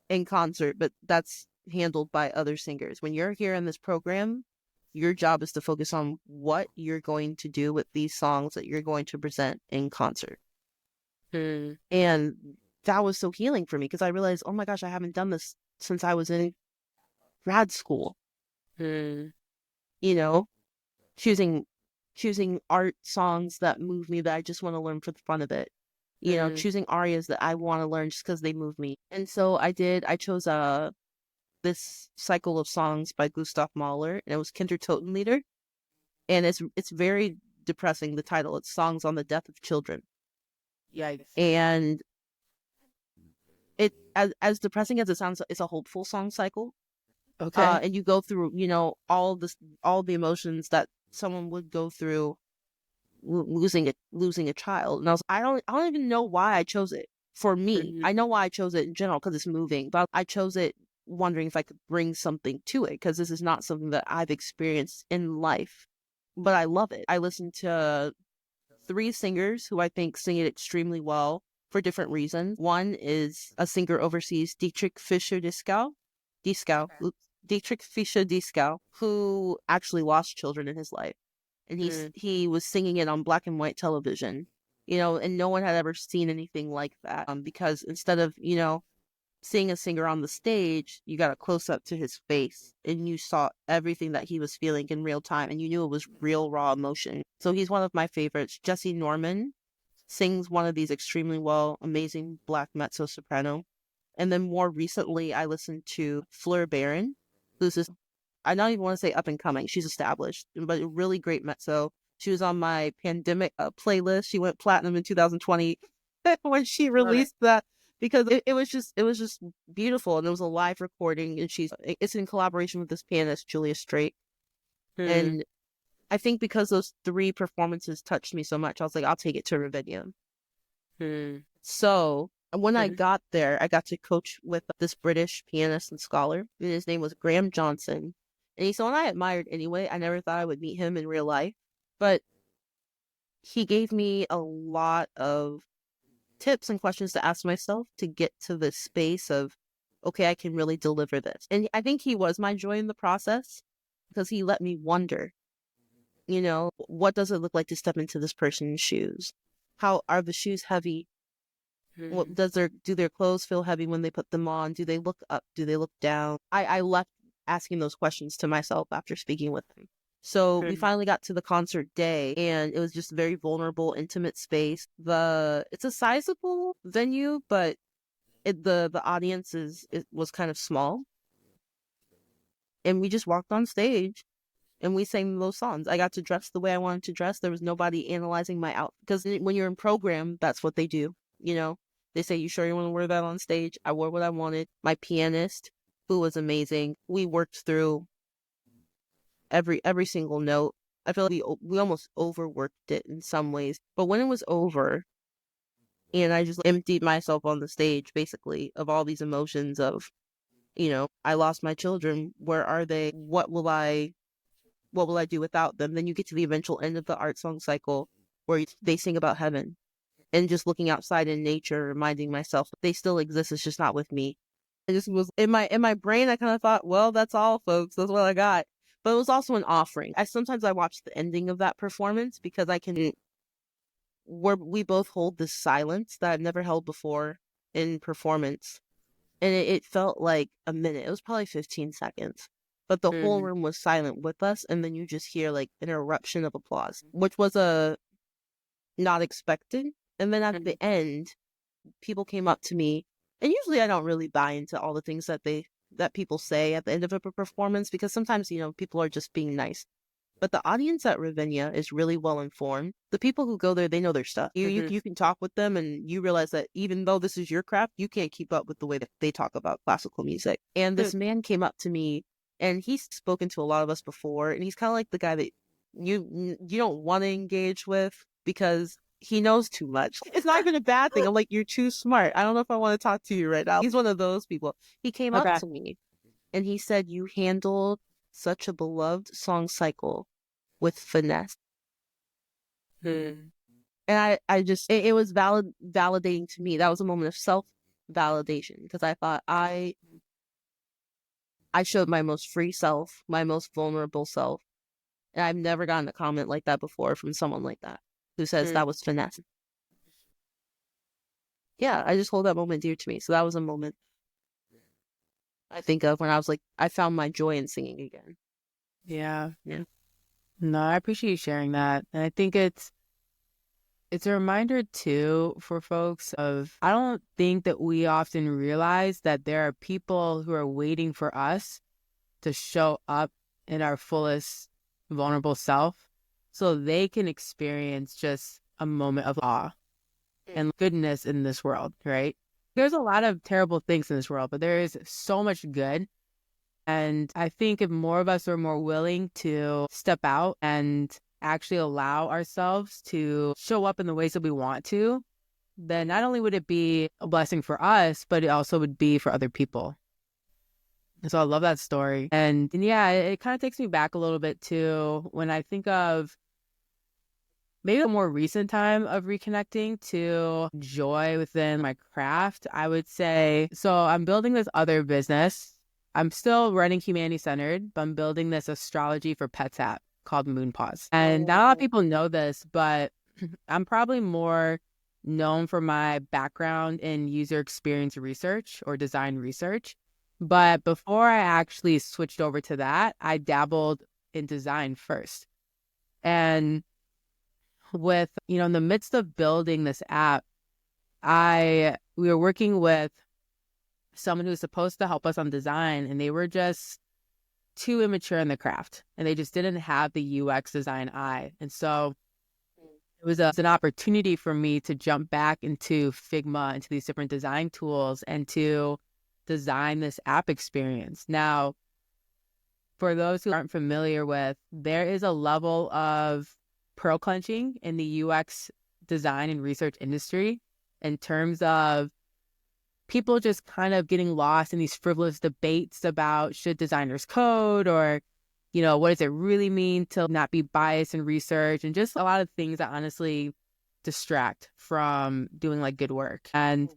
in concert, but that's handled by other singers. When you're here in this program, your job is to focus on what you're going to do with these songs that you're going to present in concert. And that was so healing for me because I realized, oh my gosh, I haven't done this since I was in grad school. You know, choosing art songs that move me that I just want to learn for the fun of it. You know, choosing arias that I want to learn just because they move me. And so I chose this cycle of songs by Gustav Mahler, and it was Kindertotenlieder. And it's very depressing, the title. It's Songs on the Death of Children.
Yikes.
And it as depressing as it sounds, it's a hopeful song cycle.
Okay.
And you go through, you know, all the emotions that someone would go through losing a child. And I don't even know why I chose it for me. I know why I chose it in general because it's moving, but I chose it wondering if I could bring something to it because this is not something that I've experienced in life, but I love it. I listened to 3 singers who I think sing it extremely well for different reasons. One is a singer overseas, Dietrich Fischer-Dieskau, who actually lost children in his life. And he was singing it on black and white television, you know, and no one had ever seen anything like that. Because instead of, you know, seeing a singer on the stage, you got a close up to his face and you saw everything that he was feeling in real time and you knew it was real raw emotion. So he's one of my favorites. Jesse Norman sings one of these extremely well, amazing black mezzo soprano. And then more recently, I listened to Fleur Baron, who's this, I don't even want to say up and coming. She's established, but a really great mezzo. She was on my pandemic playlist. She went platinum in 2020 when she released that because it was just beautiful, and it was a live recording, and it's in collaboration with this pianist Julia Straight. And I think because those 3 performances touched me so much, I was like, I'll take it to Ravinia. So when I got there, I got to coach with this British pianist and scholar, and his name was Graham Johnson. And he's someone I admired anyway. I never thought I would meet him in real life, but he gave me a lot of tips and questions to ask myself to get to this space of, okay, I can really deliver this. And I think he was my joy in the process because he let me wonder, you know, what does it look like to step into this person's shoes? How are the shoes heavy? What do their clothes feel heavy when they put them on? Do they look up? Do they look down? I left asking those questions to myself after speaking with him. So we finally got to the concert day, and it was just a very vulnerable, intimate space. It's a sizable venue, but the audience was kind of small. And we just walked on stage and we sang those songs. I got to dress the way I wanted to dress. There was nobody analyzing my outfit because when you're in program, that's what they do. You know, they say, you sure you want to wear that on stage? I wore what I wanted. My pianist, who was amazing, we worked through every single note. I feel like we almost overworked it in some ways. But when it was over and I just emptied myself on the stage, basically, of all these emotions of, you know, I lost my children. Where are they? What will I do without them? Then you get to the eventual end of the art song cycle where they sing about heaven, and just looking outside in nature, reminding myself they still exist. It's just not with me. It just was in my brain. I kind of thought, well, that's all, folks. That's what I got. But it was also an offering. Sometimes I watch the ending of that performance because where we both hold this silence that I've never held before in performance. And it felt like a minute. It was probably 15 seconds. But the whole room was silent with us. And then you just hear like an eruption of applause, which was not expected. And then at the end, people came up to me. And usually I don't really buy into all the things that people say at the end of a performance, because sometimes, you know, people are just being nice. But the audience at Ravinia is really well informed. The people who go there, they know their stuff. You can talk with them and you realize that even though this is your craft, you can't keep up with the way that they talk about classical music. And this man came up to me, and he's spoken to a lot of us before, and he's kind of like the guy that you don't want to engage with because he knows too much. It's not even a bad thing. I'm like, you're too smart. I don't know if I want to talk to you right now. He's one of those people. He came up to me and he said, you handled such a beloved song cycle with finesse. And I just, it was validating to me. That was a moment of self-validation because I thought I showed my most free self, my most vulnerable self. And I've never gotten a comment like that before from someone like that who says that was finesse. Yeah, I just hold that moment dear to me. So that was a moment I think of when I was like, I found my joy in singing again.
Yeah.
Yeah.
No, I appreciate you sharing that. And I think it's a reminder too for folks of, I don't think that we often realize that there are people who are waiting for us to show up in our fullest vulnerable self so they can experience just a moment of awe and goodness in this world, right? There's a lot of terrible things in this world, but there is so much good. And I think if more of us are more willing to step out and actually allow ourselves to show up in the ways that we want to, then not only would it be a blessing for us, but it also would be for other people. So I love that story. And yeah, it kind of takes me back a little bit to when I think of maybe a more recent time of reconnecting to joy within my craft. I would say, so I'm building this other business. I'm still running humanity centered, but I'm building this astrology for pets app called Moonpause. And not a lot of people know this, but I'm probably more known for my background in user experience research or design research. But before I actually switched over to that, I dabbled in design first. And with, in the midst of building this app, we were working with someone who was supposed to help us on design, and they were just too immature in the craft, and they just didn't have the UX design eye. And so it was an opportunity for me to jump back into Figma, into these different design tools, and to design this app experience. Now, for those who aren't familiar with, there is a level of pearl clutching in the UX design and research industry in terms of people just kind of getting lost in these frivolous debates about should designers code, or, what does it really mean to not be biased in research, and just a lot of things that honestly distract from doing like good work. And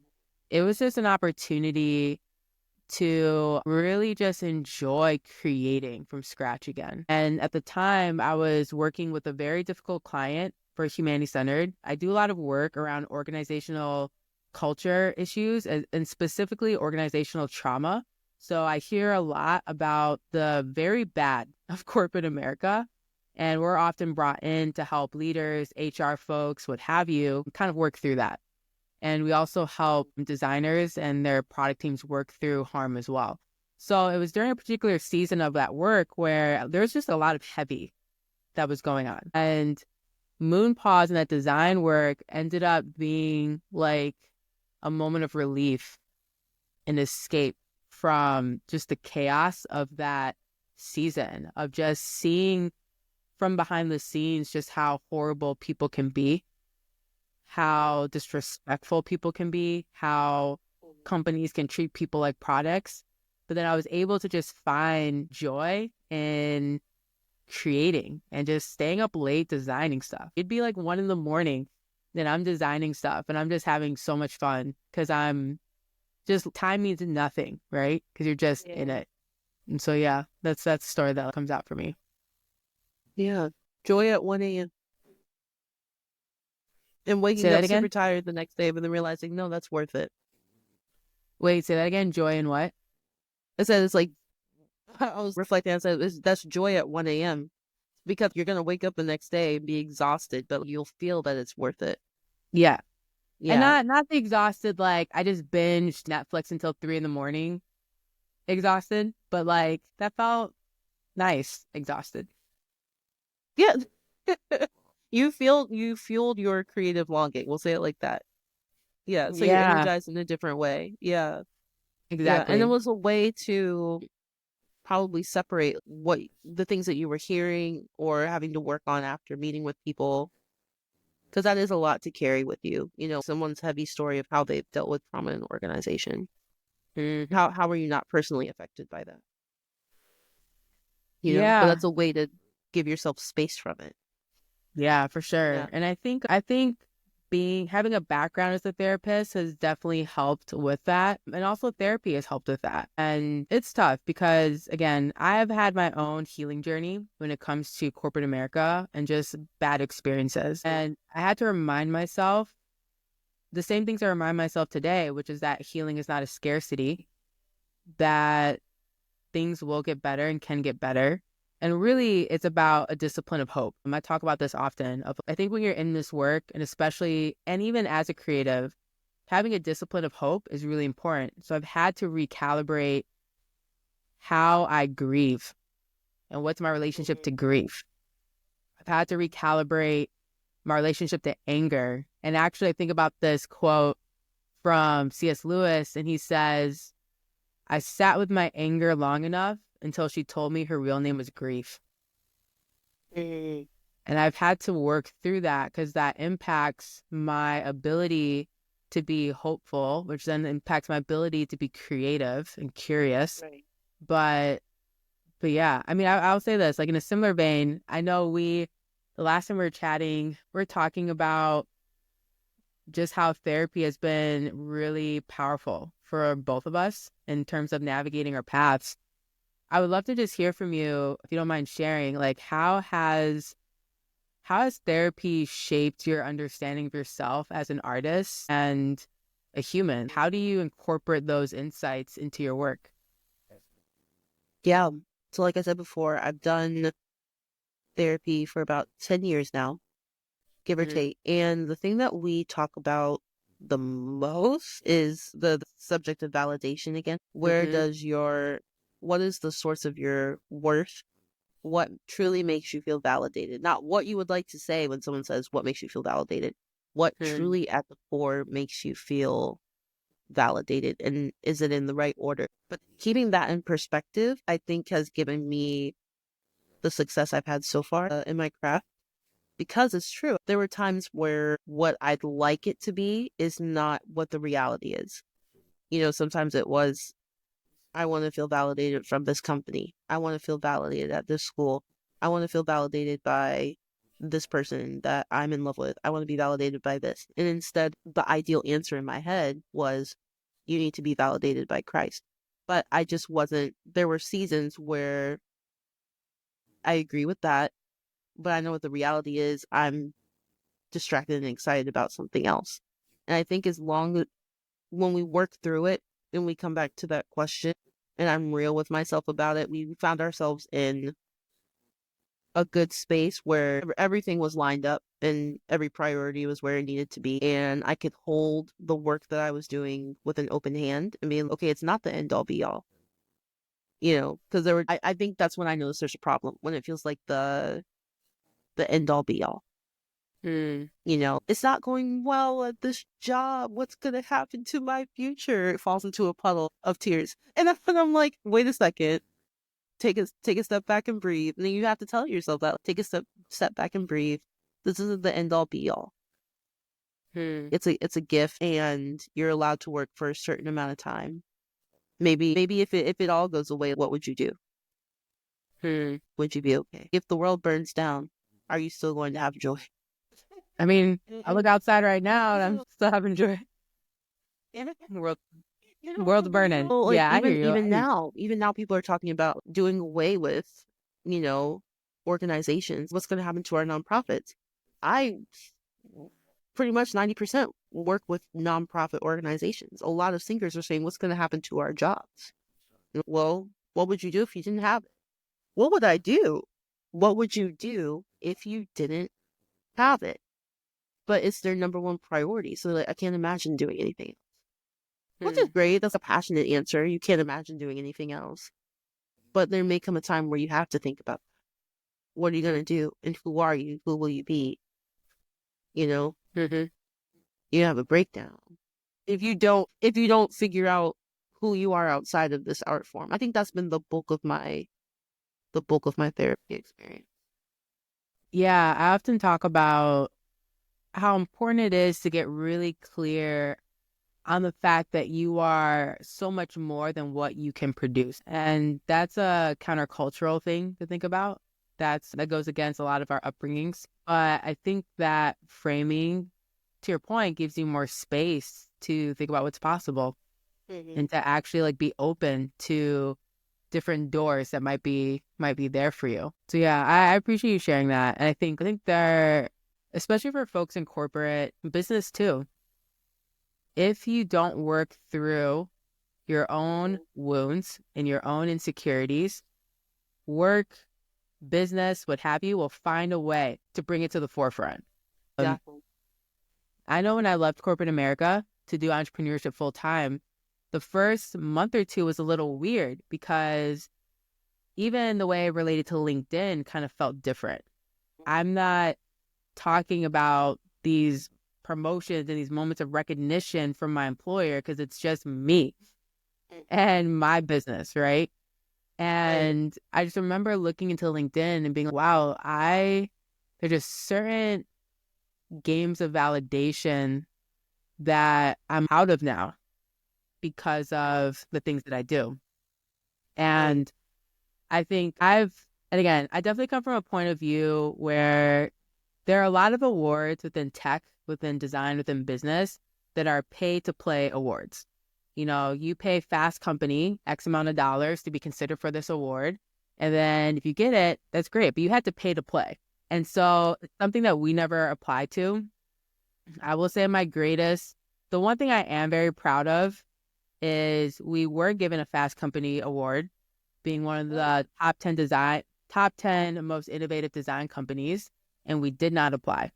it was just an opportunity to really just enjoy creating from scratch again. And at the time, I was working with a very difficult client for Humanity Centered. I do a lot of work around organizational culture issues and specifically organizational trauma. So I hear a lot about the very bad of corporate America, and we're often brought in to help leaders, HR folks, what have you, kind of work through that. And we also help designers and their product teams work through harm as well. So it was during a particular season of that work where there's just a lot of heavy that was going on. And Moonpause and that design work ended up being like a moment of relief and escape from just the chaos of that season, of just seeing from behind the scenes just how horrible people can be, how disrespectful people can be, how companies can treat people like products. But then I was able to just find joy in creating and just staying up late designing stuff. It'd be like 1 a.m, then I'm designing stuff and I'm just having so much fun because time means nothing, right? Because you're just in it. And so, yeah, that's the story that comes out for me.
Yeah. Joy at 1 a.m. And waking up super tired the next day, but then realizing, no, that's worth it.
Wait, say that again. Joy in what?
I said, it's like, I was reflecting, I said, that's joy at 1 a.m. because you're going to wake up the next day and be exhausted, but you'll feel that it's worth it.
Yeah. And not the exhausted, like I just binged Netflix until 3 a.m. exhausted, but like that felt nice, exhausted.
Yeah. You fueled your creative longing. We'll say it like that. Yeah. So you're
Yeah,
energized in a different way. Yeah. Yeah. And it
exactly.
was a way to probably separate what the things that you were hearing or having to work on after meeting with people, because that is a lot to carry with you. Someone's heavy story of how they've dealt with trauma in an organization.
Mhm.
How are you not personally affected by that? But
Yeah,
that's a way to give yourself space from it.
yeah, for sure.
Yeah.
And I think being having a background as a therapist has definitely helped with that. And also therapy has helped with that. And it's tough because again, I have had my own healing journey when it comes to corporate America and just bad experiences. And I had to remind myself the same things I remind myself today, which is that healing is not a scarcity, that things will get better and can get better. And really, it's about a discipline of hope. I talk about this often. I think when you're in this work, and especially, and even as a creative, having a discipline of hope is really important. So I've had to recalibrate how I grieve and what's my relationship to grief. I've had to recalibrate my relationship to anger. And actually, I think about this quote from C.S. Lewis, and he says, I sat with my anger long enough until she told me her real name was grief.
Mm.
And I've had to work through that because that impacts my ability to be hopeful, which then impacts my ability to be creative and curious.
Right.
But yeah, I mean, I'll say this, like in a similar vein, I know the last time we were chatting, we're talking about just how therapy has been really powerful for both of us in terms of navigating our paths. I would love to just hear from you, if you don't mind sharing, like how has therapy shaped your understanding of yourself as an artist and a human? How do you incorporate those insights into your work?
Yeah. So like I said before, I've done therapy for about 10 years now, give or
Mm-hmm.
take. And the thing that we talk about the most is the subject of validation again.
Mm-hmm.
What is the source of your worth? What truly makes you feel validated? Not what you would like to say when someone says, what makes you feel validated? What truly at the core makes you feel validated, and is it in the right order? But keeping that in perspective, I think has given me the success I've had so far in my craft, because it's true. There were times where what I'd like it to be is not what the reality is. Sometimes it was, I want to feel validated from this company. I want to feel validated at this school. I want to feel validated by this person that I'm in love with. I want to be validated by this. And instead, the ideal answer in my head was, you need to be validated by Christ. But I just wasn't. There were seasons where I agree with that, but I know what the reality is. I'm distracted and excited about something else. And I think when we work through it and we come back to that question and I'm real with myself about it, we found ourselves in a good space where everything was lined up and every priority was where it needed to be. And I could hold the work that I was doing with an open hand and being, okay, it's not the end all be all, because I think that's when I notice there's a problem, when it feels like the end all be all.
Mm.
It's not going well at this job. What's going to happen to my future? It falls into a puddle of tears. And then I'm like, wait a second, take a step back and breathe. And then you have to tell yourself that, take a step back and breathe. This isn't the end all be all.
Mm.
It's a gift, and you're allowed to work for a certain amount of time. Maybe if it all goes away, what would you do?
Mm.
Would you be okay? If the world burns down, are you still going to have joy?
I mean, I look outside right now and I'm still having joy. The world's burning.
Well, like
Yeah, I hear you.
even now, people are talking about doing away with, you know, organizations. What's going to happen to our nonprofits? I pretty much 90% work with nonprofit organizations. A lot of singers are saying, what's going to happen to our jobs? Well, what would you do if you didn't have it? What would I do? What would you do if you didn't have it? But it's their number one priority. So like, I can't imagine doing anything. Which is great. That's a passionate answer. You can't imagine doing anything else. But there may come a time where you have to think about what are you going to do? And who are you? Who will you be? You know, you have a breakdown. If you don't figure out who you are outside of this art form. I think that's been the bulk of my therapy experience.
Yeah, I often talk about how important it is to get really clear on the fact that you are so much more than what you can produce. And that's a countercultural thing to think about. That goes against a lot of our upbringings. But I think that framing, to your point, gives you more space to think about what's possible and to actually like be open to different doors that might be there for you. So yeah, I appreciate you sharing that. And I think there, especially for folks in corporate business too, if you don't work through your own wounds and your own insecurities, work, business, what have you, will find a way to bring it to the forefront.
Exactly.
I know when I left corporate America to do entrepreneurship full time, the first month or two was a little weird because even the way I related to LinkedIn kind of felt different. I'm not talking about these promotions and these moments of recognition from my employer because it's just me and my business, right? And I just remember looking into LinkedIn and being like, wow, there's just certain games of validation that I'm out of now because of the things that I do. And I think and again, I definitely come from a point of view where there are a lot of awards within tech, within design, within business that are pay to play awards. You know, you pay Fast Company X amount of dollars to be considered for this award. And then if you get it, that's great, but you had to pay to play. And so it's something that we never applied to. I will say the one thing I am very proud of is we were given a Fast Company award, being one of the top 10 most innovative design companies, and we did not apply.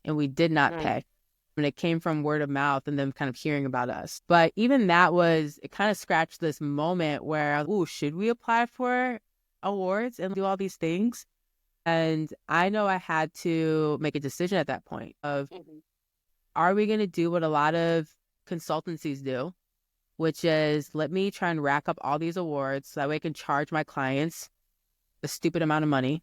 And we did not pay. And it came from word of mouth and them kind of hearing about us. But even that it kind of scratched this moment where, should we apply for awards and do all these things? And I know I had to make a decision at that point of, are we going to do what a lot of consultancies do, which is let me try and rack up all these awards so that way I can charge my clients a stupid amount of money?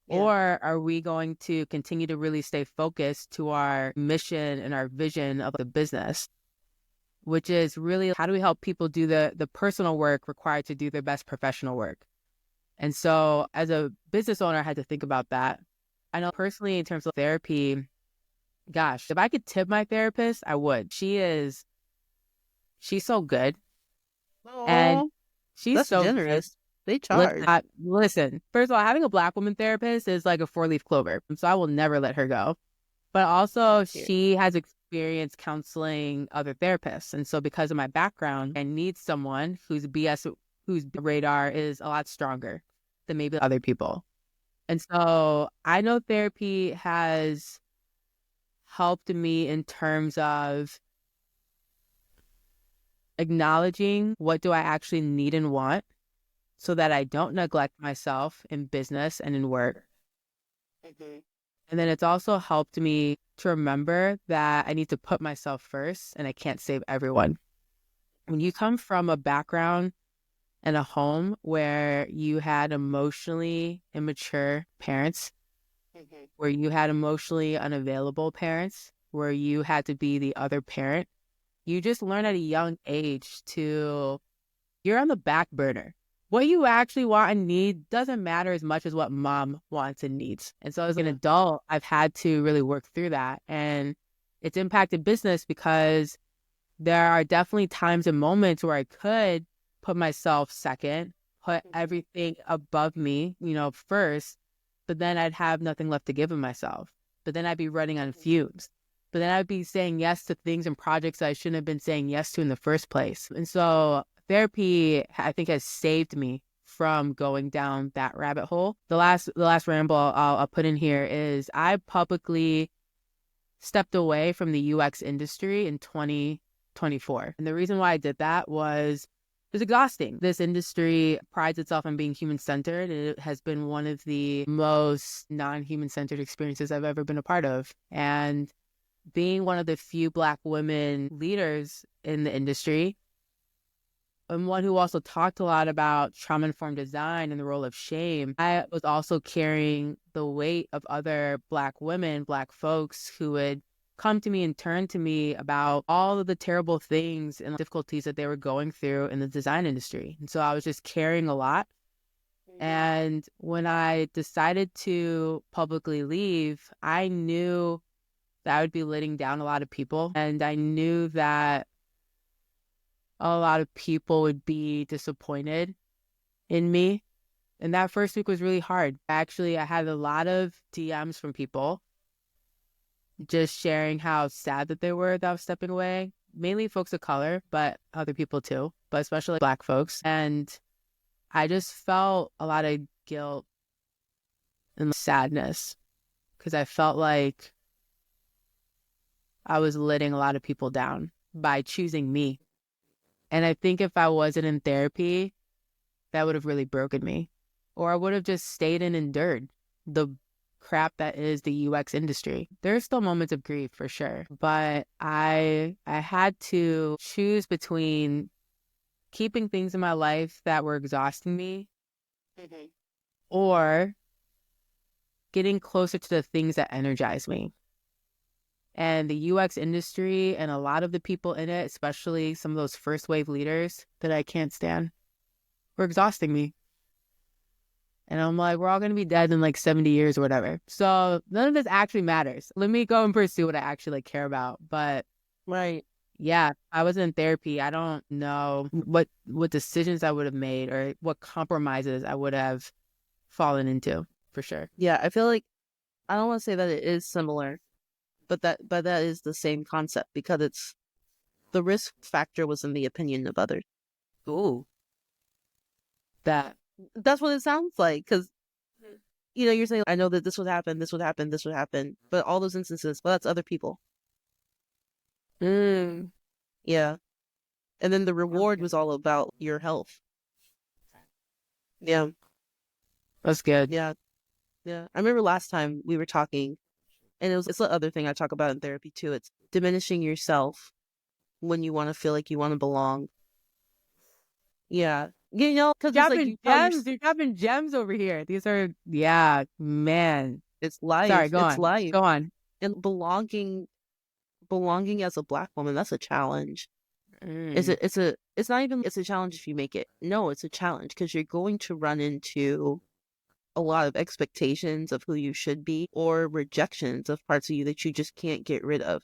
Yeah. Or are we going to continue to really stay focused to our mission and our vision of the business, which is really how do we help people do the personal work required to do their best professional work? And so as a business owner, I had to think about that. I know personally in terms of therapy, gosh, if I could tip my therapist, I would. She's so good.
Aww,
and she's
that's
so
generous.
good.
They charge.
Listen, first of all, having a Black woman therapist is like a 4-leaf clover. So I will never let her go. But also she has experience counseling other therapists. And so because of my background, I need someone whose radar is a lot stronger than maybe other people. And so I know therapy has helped me in terms of acknowledging what do I actually need and want so that I don't neglect myself in business and in work. And then it's also helped me to remember that I need to put myself first and I can't save everyone. When you come from a background and a home where you had emotionally immature parents, where you had emotionally unavailable parents, where you had to be the other parent, you just learn at a young age you're on the back burner. What you actually want and need doesn't matter as much as what mom wants and needs. And so as an adult, I've had to really work through that. And it's impacted business because there are definitely times and moments where I could put myself second, put everything above me, first, but then I'd have nothing left to give of myself. But then I'd be running on fumes. But then I'd be saying yes to things and projects that I shouldn't have been saying yes to in the first place. And so therapy, I think, has saved me from going down that rabbit hole. The last ramble I'll put in here is I publicly stepped away from the UX industry in 2024. And the reason why I did that was was exhausting. This industry prides itself on being human-centered, and it has been one of the most non-human-centered experiences I've ever been a part of. And being one of the few Black women leaders in the industry, and one who also talked a lot about trauma-informed design and the role of shame, I was also carrying the weight of other Black women, Black folks who would come to me and turn to me about all of the terrible things and difficulties that they were going through in the design industry. And so I was just carrying a lot. And when I decided to publicly leave, I knew that I would be letting down a lot of people. And I knew that a lot of people would be disappointed in me. And that first week was really hard. Actually, I had a lot of DMs from people just sharing how sad that they were that I was stepping away. Mainly folks of color, but other people too, but especially Black folks. And I just felt a lot of guilt and sadness because I felt like I was letting a lot of people down by choosing me. And I think if I wasn't in therapy, that would have really broken me. Or I would have just stayed and endured the crap that is the UX industry. There are still moments of grief for sure, but I had to choose between keeping things in my life that were exhausting me or getting closer to the things that energize me. And the UX industry and a lot of the people in it, especially some of those first wave leaders that I can't stand, were exhausting me. And I'm like, we're all going to be dead in like 70 years or whatever. So none of this actually matters. Let me go and pursue what I actually like care about. But
Right.
yeah, I was in therapy. I don't know what decisions I would have made or what compromises I would have fallen into, for sure.
Yeah, I feel like I don't want to say that it is similar, but that is the same concept because it's the risk factor was in the opinion of others.
Ooh.
That's what it sounds like because you're saying I know that this would happen, this would happen, this would happen, but all those instances, well, that's other people. Yeah, and then the reward was all about your health. Yeah,
That's good.
yeah. I remember last time we were talking, and it's the other thing I talk about in therapy too. It's diminishing yourself when you want to feel like you want to belong. Yeah, because it's like
you're dropping gems over here. These are, yeah, man.
It's life.
Sorry, go on.
Life.
Go on.
And belonging as a Black woman, that's a challenge. It's not even it's a challenge if you make it. No, it's a challenge because you're going to run into a lot of expectations of who you should be or rejections of parts of you that you just can't get rid of.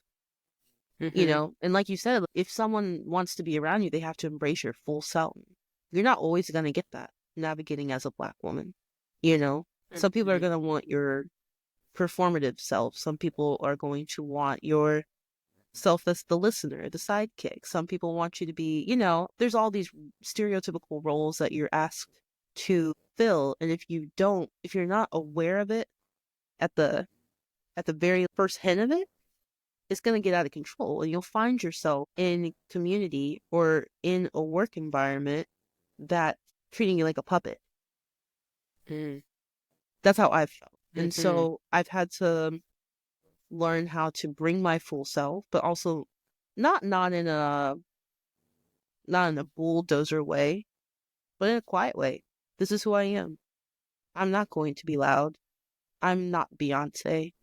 And like you said, if someone wants to be around you, they have to embrace your full self. You're not always going to get that navigating as a Black woman. Some people are going to want your performative self. Some people are going to want your self that's the listener, the sidekick. Some people want you to be, there's all these stereotypical roles that you're asked to fill. And if you're not aware of it at the very first hint of it, it's going to get out of control. And you'll find yourself in community or in a work environment that treating you like a puppet. That's how I've felt. And so I've had to learn how to bring my full self, but also not in a bulldozer way, but in a quiet way. This is who I am. I'm not going to be loud. I'm not Beyonce.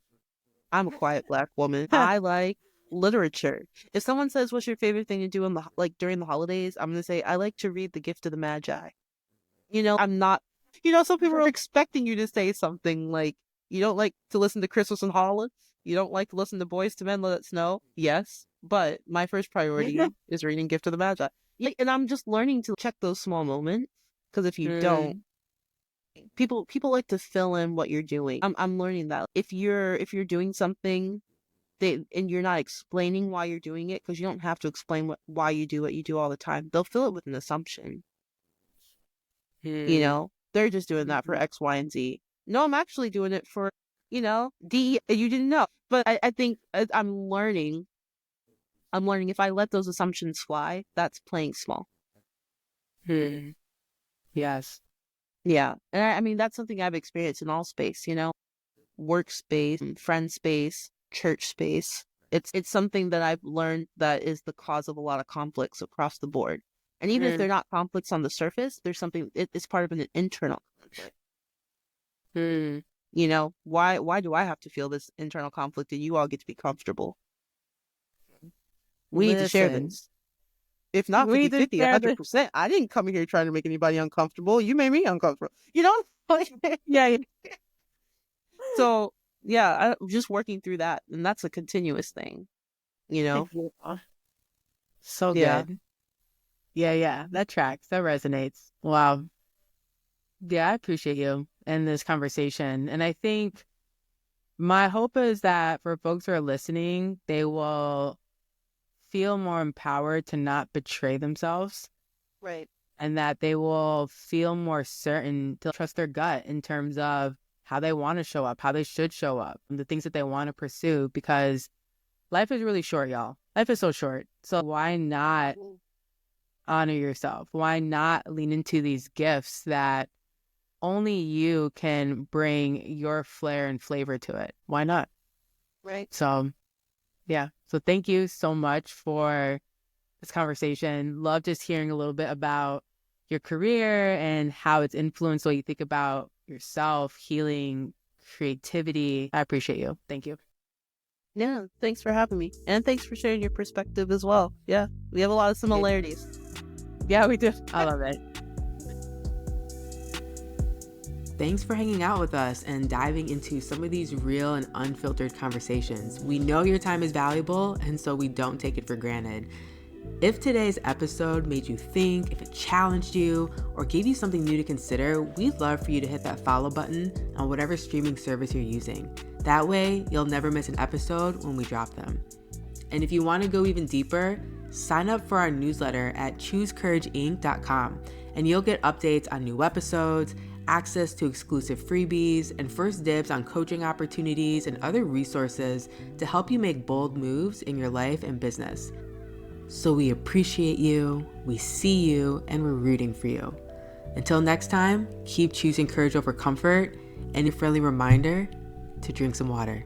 I'm a quiet Black woman. I like literature. If someone says, "What's your favorite thing to do during the holidays?" I'm gonna say, "I like to read The Gift of the Magi." I'm not. Some people are expecting you to say something like, "You don't like to listen to Christmas and Hollis? You don't like to listen to Boys to Men Let It Snow?" Yes, but my first priority is reading Gift of the Magi. And I'm just learning to check those small moments because if you don't, people like to fill in what you're doing. I'm learning that if you're doing something and you're not explaining why you're doing it, because you don't have to explain why you do what you do all the time. They'll fill it with an assumption. They're just doing that for X, Y, and Z. No, I'm actually doing it for D. You didn't know, but I think I'm learning if I let those assumptions fly, that's playing small.
Hmm. Yes.
Yeah. And I mean, that's something I've experienced in all space, workspace, friend space, church space. It's something that I've learned that is the cause of a lot of conflicts across the board. And even if they're not conflicts on the surface, there's something, it's part of an internal conflict.
Hmm.
Why do I have to feel this internal conflict and you all get to be comfortable? We need to share
Listen,
this. If not
we
50,
just
50,
share this.
100%. I didn't come here trying to make anybody uncomfortable. You made me uncomfortable.
Yeah.
So, yeah, I'm just working through that. And that's a continuous thing,
So
Yeah.
good. Yeah. That tracks. That resonates. Wow. Yeah, I appreciate you and this conversation. And I think my hope is that for folks who are listening, they will feel more empowered to not betray themselves,
Right.
and that they will feel more certain to trust their gut in terms of how they want to show up, how they should show up, and the things that they want to pursue, because life is really short, y'all. Life is so short. So why not honor yourself? Why not lean into these gifts that only you can bring your flair and flavor to it? Why not?
Right.
So, yeah. So thank you so much for this conversation. Love just hearing a little bit about your career and how it's influenced what you think about yourself, healing, creativity. I appreciate you. Thank you.
Yeah. Thanks for having me. And thanks for sharing your perspective as well. Yeah. We have a lot of similarities.
Yeah, we do. I love it. Thanks for hanging out with us and diving into some of these real and unfiltered conversations. We know your time is valuable, and so we don't take it for granted. If today's episode made you think, if it challenged you, or gave you something new to consider, we'd love for you to hit that follow button on whatever streaming service you're using. That way, you'll never miss an episode when we drop them. And if you want to go even deeper, sign up for our newsletter at choosecourageinc.com, and you'll get updates on new episodes, access to exclusive freebies, and first dibs on coaching opportunities and other resources to help you make bold moves in your life and business. So we appreciate you, we see you, and we're rooting for you. Until next time, keep choosing courage over comfort, and a friendly reminder to drink some water.